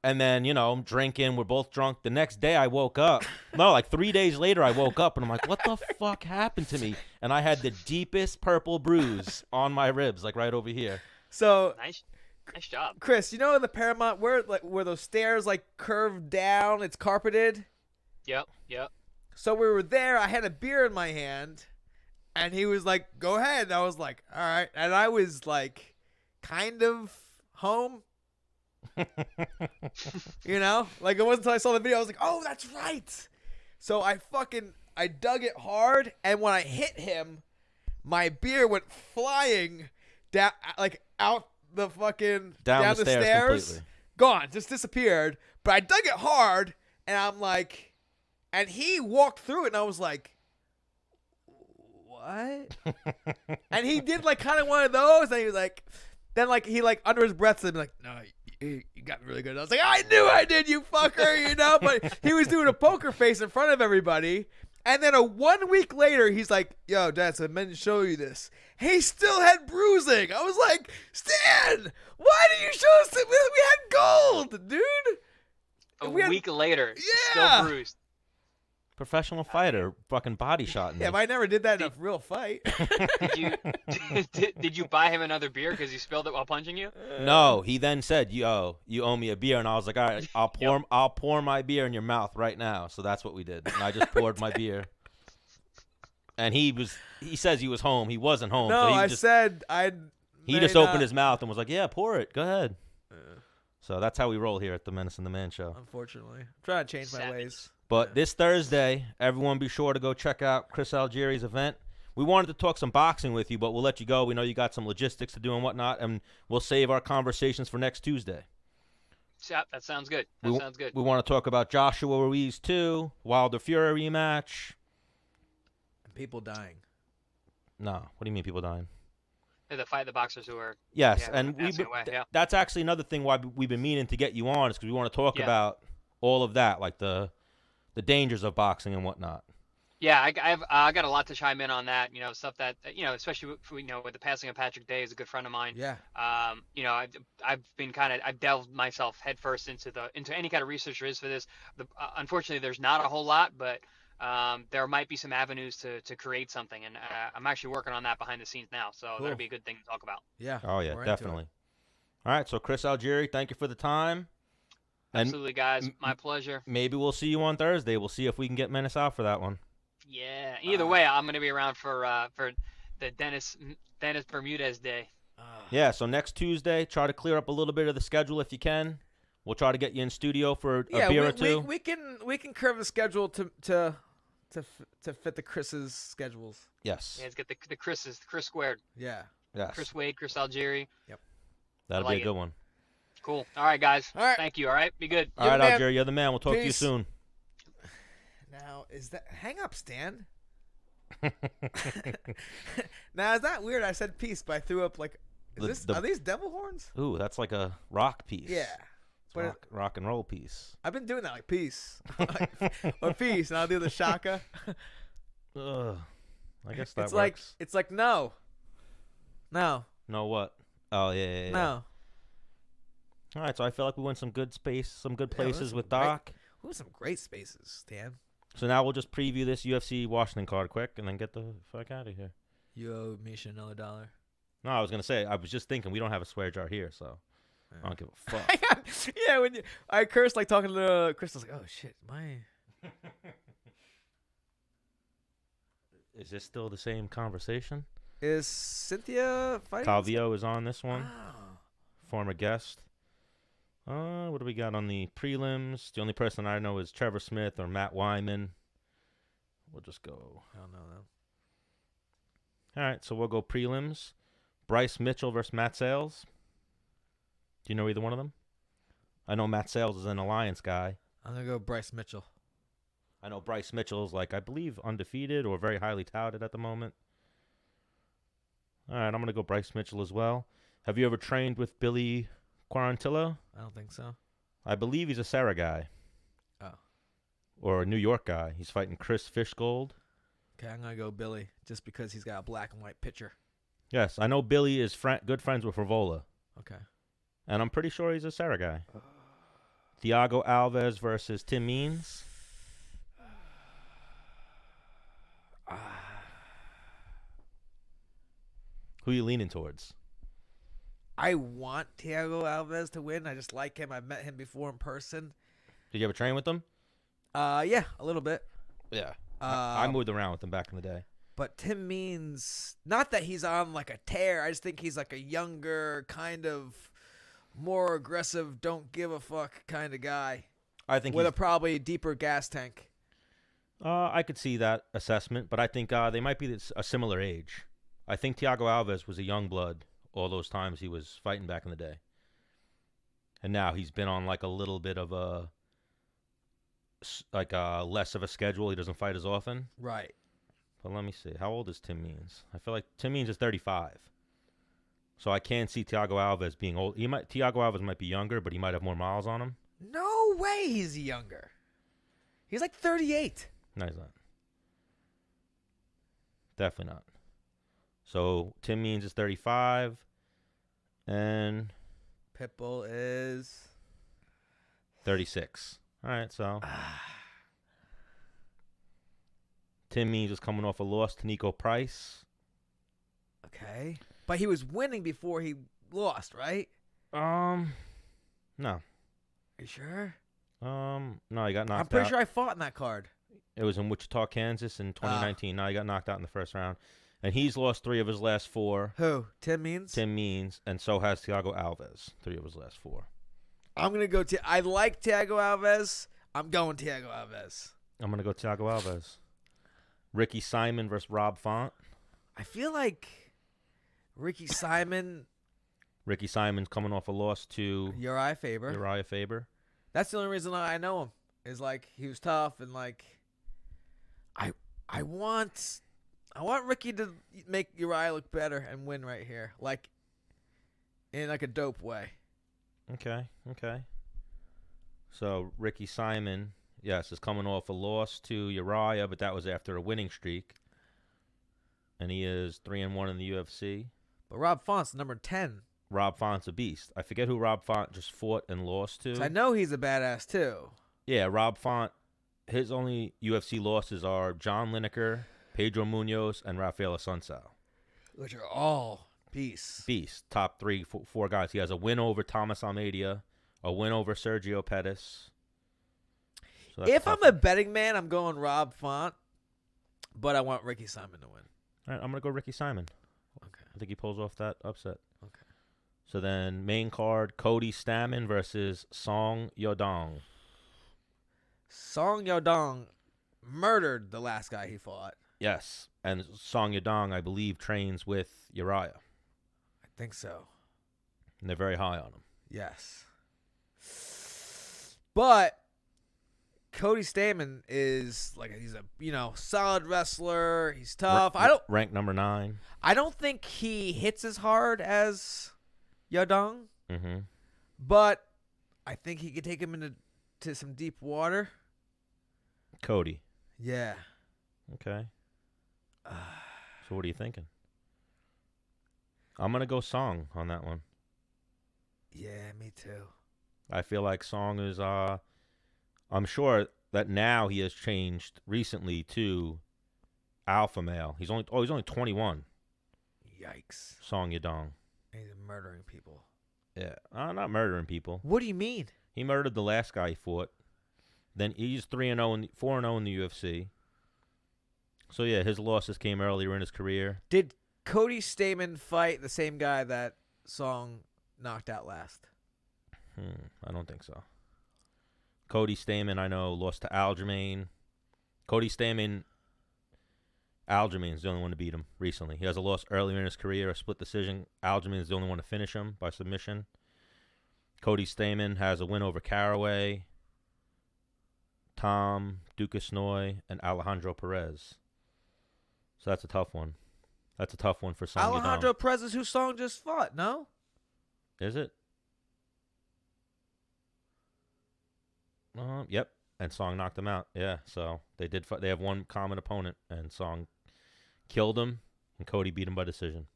and then, I'm drinking. We're both drunk. The next day I woke up. No, like 3 days later I woke up, and I'm like, what the fuck happened to me? And I had the deepest purple bruise on my ribs, like right over here. So Nice job. Chris, in the Paramount where those stairs like curve down, it's carpeted. Yep. So we were there. I had a beer in my hand, and he was like, "Go ahead." And I was like, "All right." And I was like, kind of home. You know, like it wasn't until I saw the video I was like, "Oh, that's right." So I dug it hard, and when I hit him, my beer went flying down, like out the fucking down the stairs completely. Gone, just disappeared. But I dug it hard, and I'm like, and he walked through it, and I was like, what? And he did like kind of one of those, and he was like, then like he like under his breath said like, no, you got really good. I was like, I knew I did, you fucker, you know. But he was doing a poker face in front of everybody, and then 1 week later, he's like, yo, Dad, I meant to show you this. He still had bruising. I was like, Stan, why did you show us? We had gold, dude. A week later, yeah, still bruised. Professional fighter, fucking body shot. Yeah, but I never did that in a real fight. Did you buy him another beer because he spilled it while punching you? No, he then said, "Yo, you owe me a beer," and I was like, "All right, I'll pour my beer in your mouth right now." So that's what we did, and I just poured my beer. And he says he was home. He wasn't home. No, so I said I. He just opened his mouth and was like, "Yeah, pour it. Go ahead." So that's how we roll here at the Menace and the Man show. Unfortunately, I'm trying to change my ways. But this Thursday, everyone be sure to go check out Chris Algieri's event. We wanted to talk some boxing with you, but we'll let you go. We know you got some logistics to do and whatnot, and we'll save our conversations for next Tuesday. Yeah, that sounds good. Sounds good. We want to talk about Joushua Ruiz, too, Wilder Fury rematch. People dying. No, what do you mean people dying? The boxers who are... Yes, yeah, and yeah. That's actually another thing why we've been meaning to get you on is because we want to talk about all of that, like the dangers of boxing and whatnot. Yeah, I got a lot to chime in on that. You know, stuff that especially with the passing of Patrick Day, is a good friend of mine. Yeah. I've delved myself headfirst into any kind of research there is for this. Unfortunately, there's not a whole lot, but there might be some avenues to create something, and I'm actually working on that behind the scenes now. So that'll be a good thing to talk about. Yeah. Oh yeah, definitely. All right, so Chris Algieri, thank you for the time. Absolutely, guys. My pleasure. Maybe we'll see you on Thursday. We'll see if we can get Menace out for that one. Yeah. Either way, I'm going to be around for the Dennis Bermudez day. Yeah. So next Tuesday, try to clear up a little bit of the schedule if you can. We'll try to get you in studio for a beer or two. We can curve the schedule to fit the Chris's schedules. Yes. Yeah, let's get the Chris squared. Yeah. Yes. Chris Wade, Chris Algieri. Yep. That'll be a good one. Cool. All right, guys. All right. Thank you. All right. Be good. All right, Algieri, you're the man. We'll talk to you soon. Now, hang up, Stan. Now, is that weird? I said peace, but I threw up like, are these devil horns? Ooh, that's like a rock piece. Yeah. It's rock and roll piece. I've been doing that, like peace. Or peace, and I'll do the shaka. Ugh. I guess that works. It's like, no. No what? Oh, yeah. No. All right, so I feel like we went some good places with Doc. Some great spaces, Dan. So now we'll just preview this UFC Washington card quick and then get the fuck out of here. You owe Misha another $1. No, I was going to say, I was just thinking we don't have a swear jar here, so I don't give a fuck. Yeah, when I cursed like talking to Chris, I was like, oh shit, Is this still the same conversation? Is Cynthia fighting? Calvillo is on this one. Oh. Former guest. What do we got on the prelims? The only person I know is Trevor Smith or Matt Wyman. We'll just go. I don't know them. All right, so we'll go prelims. Bryce Mitchell versus Matt Sales. Do you know either one of them? I know Matt Sales is an Alliance guy. I'm going to go Bryce Mitchell. I know Bryce Mitchell's I believe undefeated or very highly touted at the moment. All right, I'm going to go Bryce Mitchell as well. Have you ever trained with Billy Quarantillo? I don't think so. I believe he's a Sarah guy. Oh. Or a New York guy. He's fighting Chris Fishgold. Okay, I'm going to go Billy just because he's got a black and white picture. Yes, I know Billy is good friends with Rivola. Okay. And I'm pretty sure he's a Sarah guy. Thiago Alves versus Tim Means. Who are you leaning towards? I want Thiago Alves to win. I just like him. I've met him before in person. Did you ever train with him? Yeah, a little bit. Yeah. I moved around with him back in the day. But Tim Means, not that he's on like a tear. I just think he's like a younger, kind of more aggressive, don't give a fuck kind of guy. I think with a probably deeper gas tank. I could see that assessment, but I think they might be a similar age. I think Thiago Alves was a young blood all those times he was fighting back in the day. And now he's been on like a little bit of a less of a schedule. He doesn't fight as often. Right. But let me see. How old is Tim Means? I feel like Tim Means is 35. So I can't see Thiago Alves being old. Thiago Alves might be younger, but he might have more miles on him. No way he's younger. He's like 38. No, he's not. Definitely not. So Tim Means is 35. And Pitbull is 36. All right, so Tim Means is coming off a loss to Nico Price. Okay. But he was winning before he lost, right? No. Are you sure? No, he got knocked out. I'm pretty sure I fought in that card. It was in Wichita, Kansas in 2019. No, he got knocked out in the first round. And he's lost 3 of his last 4. Who? Tim Means? Tim Means, and so has Thiago Alves. 3 of his last 4. I'm going to go I like Thiago Alves. I'm going Thiago Alves. I'm going to go Thiago Alves. Ricky Simon versus Rob Font. I feel like Ricky Simon's coming off a loss to Uriah Faber. That's the only reason I know him. Is like he was tough and like I want Ricky to make Uriah look better and win right here, like in like a dope way. Okay. So Ricky Simon, yes, is coming off a loss to Uriah, but that was after a winning streak, and he is 3-1 in the UFC. But Rob Font's number 10. Rob Font's a beast. I forget who Rob Font just fought and lost to. I know he's a badass too. Yeah, Rob Font. His only UFC losses are John Lineker, Pedro Munoz, and Rafael Assunção. Which are all beasts. Top 4 guys. He has a win over Thomas Almeida, a win over Sergio Pettis. So if I'm a betting man, I'm going Rob Font, but I want Ricky Simon to win. All right, I'm going to go Ricky Simon. Okay. I think he pulls off that upset. Okay. So then main card, Cody Stamann versus Song Yadong. Song Yadong murdered the last guy he fought. Yes, and Song Yadong, I believe, trains with Uriah. I think so. And they're very high on him. Yes. But Cody Stamann is like he's a solid wrestler. He's tough. Ranked number 9. I don't think he hits as hard as Yadong. Mm-hmm. But I think he could take him into some deep water. Cody. Yeah. Okay. So what are you thinking? I'm going to go Song on that one. Yeah, me too. I feel like Song is, I'm sure that now he has changed recently to alpha male. He's only 21. Yikes. Song Yadong. He's murdering people. Yeah. Not murdering people. What do you mean? He murdered the last guy he fought. Then he's 4-0 in the UFC. So yeah, his losses came earlier in his career. Did Cody Stamann fight the same guy that Song knocked out last? I don't think so. Cody Stamann, I know, lost to Aljamain. Cody Stamann, Aljamain's the only one to beat him recently. He has a loss earlier in his career, a split decision. Aljamain's the only one to finish him by submission. Cody Stamann has a win over Caraway, Tom Duquesnoy, and Alejandro Perez. So that's a tough one. That's a tough one for Song Alejandro Yadong. Perez is who Song just fought, no? Is it? Yep. And Song knocked him out. Yeah, so they did. They have one common opponent, and Song killed him, and Cody beat him by decision.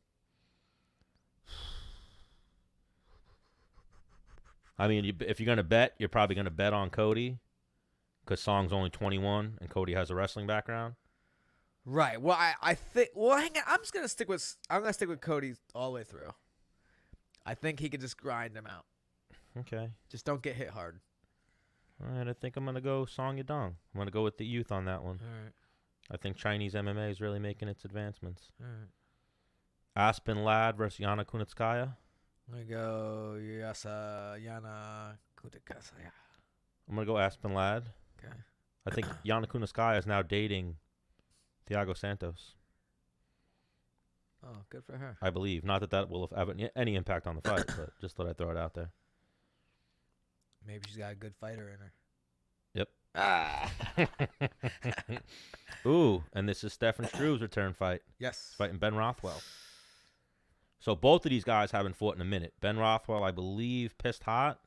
I mean, if you're going to bet, you're probably going to bet on Cody because Song's only 21 and Cody has a wrestling background. Right. Well, I think. Well, hang on. I'm going to stick with Cody all the way through. I think he could just grind him out. Okay. Just don't get hit hard. All right. I think I'm going to go Song Yadong. I'm going to go with the youth on that one. All right. I think Chinese MMA is really making its advancements. All right. Aspen Ladd versus Yana Kunitskaya. I'm going to go Yana Kunitskaya. I'm going to go Aspen Ladd. Okay. I think Yana Kunitskaya is now dating Thiago Santos. Oh, good for her. I believe. Not that will have any impact on the fight, but just thought I'd throw it out there. Maybe she's got a good fighter in her. Yep. Ah. Ooh, and this is Stefan Struve's return fight. Yes. Fighting Ben Rothwell. So both of these guys haven't fought in a minute. Ben Rothwell, I believe, pissed hot.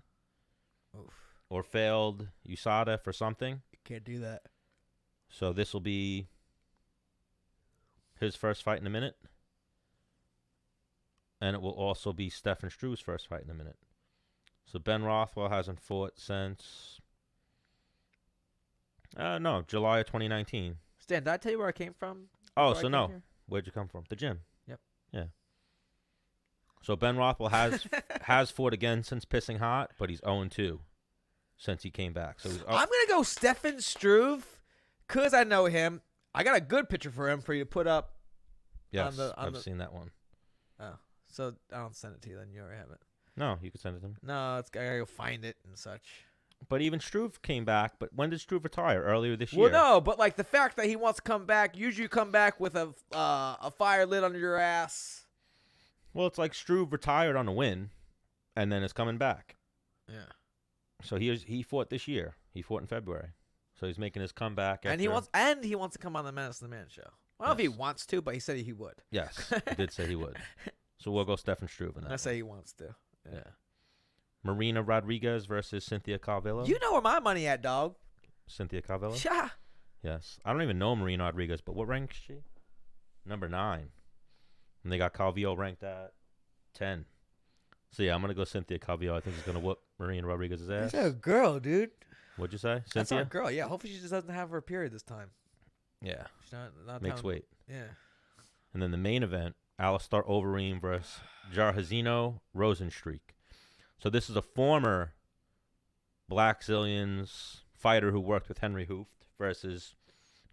Oof. Or failed USADA for something. You can't do that. So this will be his first fight in a minute. And it will also be Stefan Struve's first fight in a minute. So Ben Rothwell hasn't fought since July of 2019. Stan, did I tell you where I came from? Oh, before I so came no. here? Where'd you come from? The gym. Yep. Yeah. So Ben Rothwell has fought again since pissing hot, but he's 0-2 since he came back. So I'm going to go Stefan Struve because I know him. I got a good picture for him for you to put up. Yes, on I've the... seen that one. Oh, so I'll send it to you then. You already have it. No, you can send it to me. No, I gotta go find it and such. But even Struve came back. But when did Struve retire? Earlier this year. Well, no, but like the fact that he wants to come back, usually you come back with a fire lit under your ass. Well, it's like Struve retired on a win, and then is coming back. Yeah. So he fought this year. He fought in February. So he's making his comeback. And he wants to come on the Menace and The Man show. I don't know if he wants to, but he said he would. Yes, he did say he would. So we'll go Stefan Struve in that. I say he wants to. Yeah. Marina Rodriguez versus Cynthia Calvillo. You know where my money at, dog. Cynthia Calvillo? Yeah. Yes. I don't even know Marina Rodriguez, but what rank is she? Number 9. And they got Calvillo ranked at 10. So yeah, I'm gonna go Cynthia Calvillo. I think he's gonna whoop Marina Rodriguez's ass. That's a girl, dude. What'd you say? That's Cynthia? our girl. Yeah. Hopefully she just doesn't have her period this time. Yeah. She's not Makes weight. Yeah. And then the main event, Alistair Overeem versus Jairzinho Rozenstruik. So this is a former Black Zillions fighter who worked with Henry Hooft versus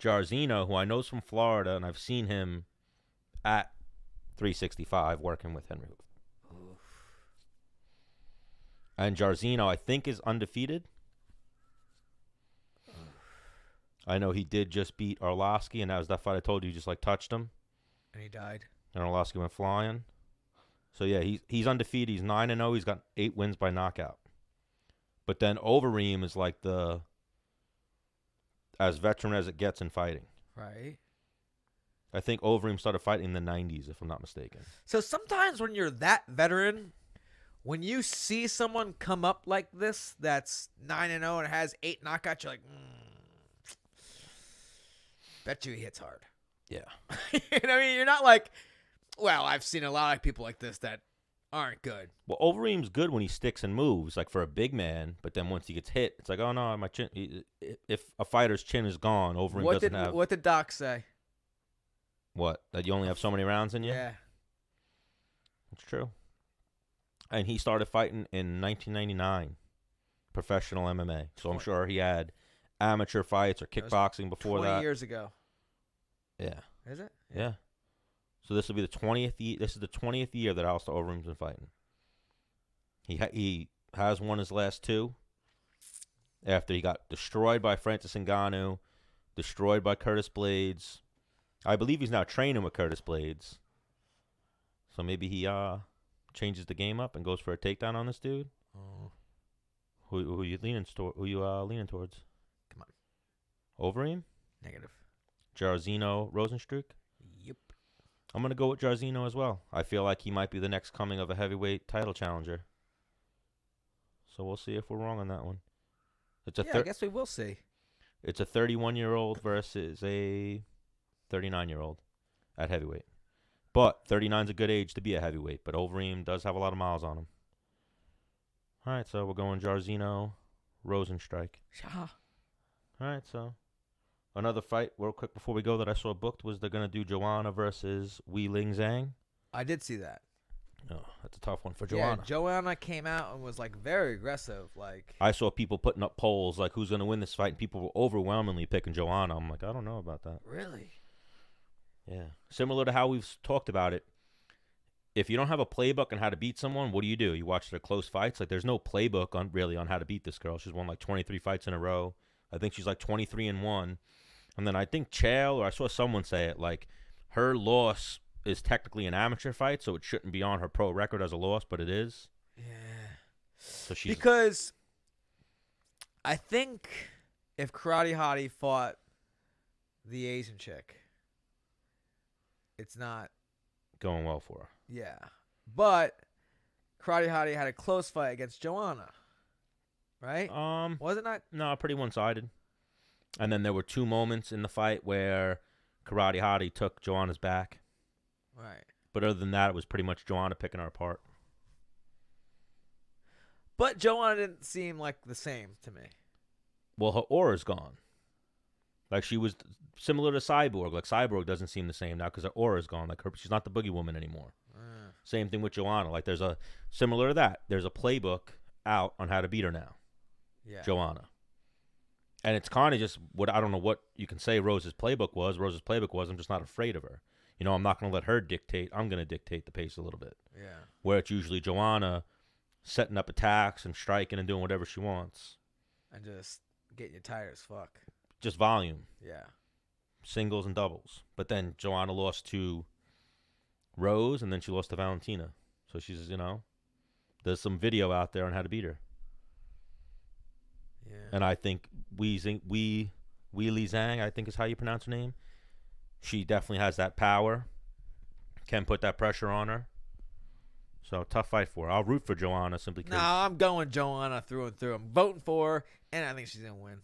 Jairzinho, who I know is from Florida, and I've seen him at 365 working with Henry Hooft. Oof. And Jairzinho, I think, is undefeated. I know he did just beat Arlovsky, and that was that fight I told you, just like touched him. And he died. And Arlovsky went flying. So yeah, he's undefeated. He's 9-0. He's got 8 wins by knockout. But then Overeem is like the as veteran as it gets in fighting. Right. I think Overeem started fighting in the 90s, if I'm not mistaken. So sometimes when you're that veteran, when you see someone come up like this that's 9-0 and has 8 knockouts, you're like, bet you he hits hard. Yeah. You know what I mean? You're not like, well, I've seen a lot of people like this that aren't good. Well, Overeem's good when he sticks and moves, like for a big man. But then once he gets hit, it's like, oh no, my chin. If a fighter's chin is gone, Overeem doesn't have. What did Doc say? What? That you only have so many rounds in you? Yeah. It's true. And he started fighting in 1999, professional MMA. So I'm sure he had amateur fights or kickboxing before 20 that. years ago. Yeah. Is it? Yeah. So this will be the 20th. This is the 20th year that Alistair Overeem's been fighting. He has won his last 2. After he got destroyed by Francis Ngannou, destroyed by Curtis Blades. I believe he's now training with Curtis Blades. So maybe he changes the game up and goes for a takedown on this dude. Oh. Who you leaning towards? Come on. Overeem? Negative. Jairzinho Rozenstruik? Yep. I'm going to go with Jairzinho as well. I feel like he might be the next coming of a heavyweight title challenger. So we'll see if we're wrong on that one. I guess we will see. It's a 31-year-old versus a 39-year-old at heavyweight. But 39's a good age to be a heavyweight, but Overeem does have a lot of miles on him. All right, so we're going Jairzinho Rozenstruik. All right, so another fight real quick before we go that I saw booked was they're going to do Joanna versus Wei Ling Zhang. I did see that. Oh, that's a tough one for Yeah, Joanna. Joanna came out and was like very aggressive. Like, I saw people putting up polls like who's going to win this fight, and people were overwhelmingly picking Joanna. I'm like, I don't know about that. really? Yeah. Similar to how we've talked about it. If you don't have a playbook on how to beat someone, what do? You watch their close fights. Like, there's no playbook on how to beat this girl. She's won like 23 fights in a row. I think she's like 23-1. And then I think Chael, or I saw someone say it, like her loss is technically an amateur fight, so it shouldn't be on her pro record as a loss, but it is. Yeah. So she's Because I think if Karate Hottie fought the Asian chick, it's not. going well for her. Yeah. But Karate Hottie had a close fight against Joanna. Right? Was it not? No, pretty one-sided. And then there were 2 moments in the fight where Karate Hottie took Joanna's back. Right. But other than that, it was pretty much Joanna picking her apart. But Joanna didn't seem like the same to me. Well, her aura's gone. Like, she was similar to Cyborg. Like, Cyborg doesn't seem the same now because her aura's gone. Like, she's not the boogie woman anymore. Same thing with Joanna. Like, there's a similar to that. There's a playbook out on how to beat her now. Yeah. Joanna. And it's kind of just what I don't know what you can say Rose's playbook was. Rose's playbook was, I'm just not afraid of her. You know, I'm not going to let her dictate. I'm going to dictate the pace a little bit. Yeah. Where it's usually Joanna setting up attacks and striking and doing whatever she wants. And just getting you tired as fuck. Just volume. Yeah. Singles and doubles. But then Joanna lost to Rose, and then she lost to Valentina. So she's, you know, there's some video out there on how to beat her. Yeah. And I think Weili Zhang, I think is how you pronounce her name. She definitely has that power. Can put that pressure on her. So, tough fight for her. I'll root for Joanna simply because. No, I'm going Joanna through and through. I'm voting for her, and I think she's going to win.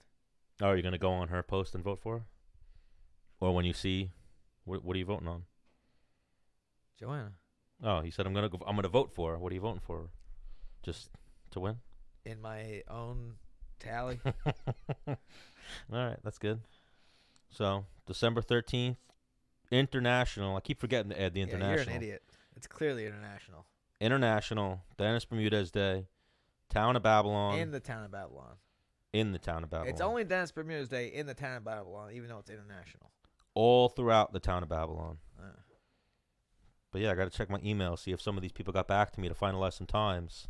Oh, you're going to go on her post and vote for her? Or when you see, what are you voting on? Joanna. Oh, you said I'm going to vote for her. What are you voting for? Just to win? In my own tally. All right, that's good. So, December 13th, international. I keep forgetting to add the international. Yeah, you're an idiot. It's clearly international. International, Dennis Bermudez Day, Town of Babylon. In the town of Babylon. In the town of Babylon. It's only Dennis Bermudez Day in the town of Babylon, even though it's international. All throughout the town of Babylon. Uh. But yeah, I got to check my email, see if some of these people got back to me to finalize some times.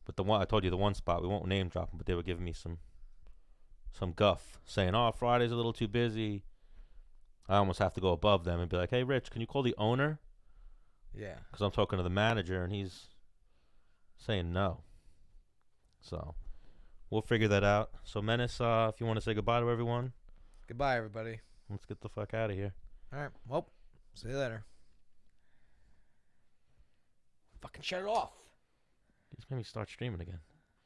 But the one I told you, the one spot, we won't name drop them, but they were giving me some guff, saying, "Oh, Friday's a little too busy." I almost have to go above them and be like, "Hey, Rich, can you call the owner?" Yeah. Because I'm talking to the manager, and he's saying no. So, we'll figure that out. So, Menace, if you want to say goodbye to everyone. Goodbye, everybody. Let's get the fuck out of here. All right. Well, see you later. Fucking shut it off. Just made me start streaming again.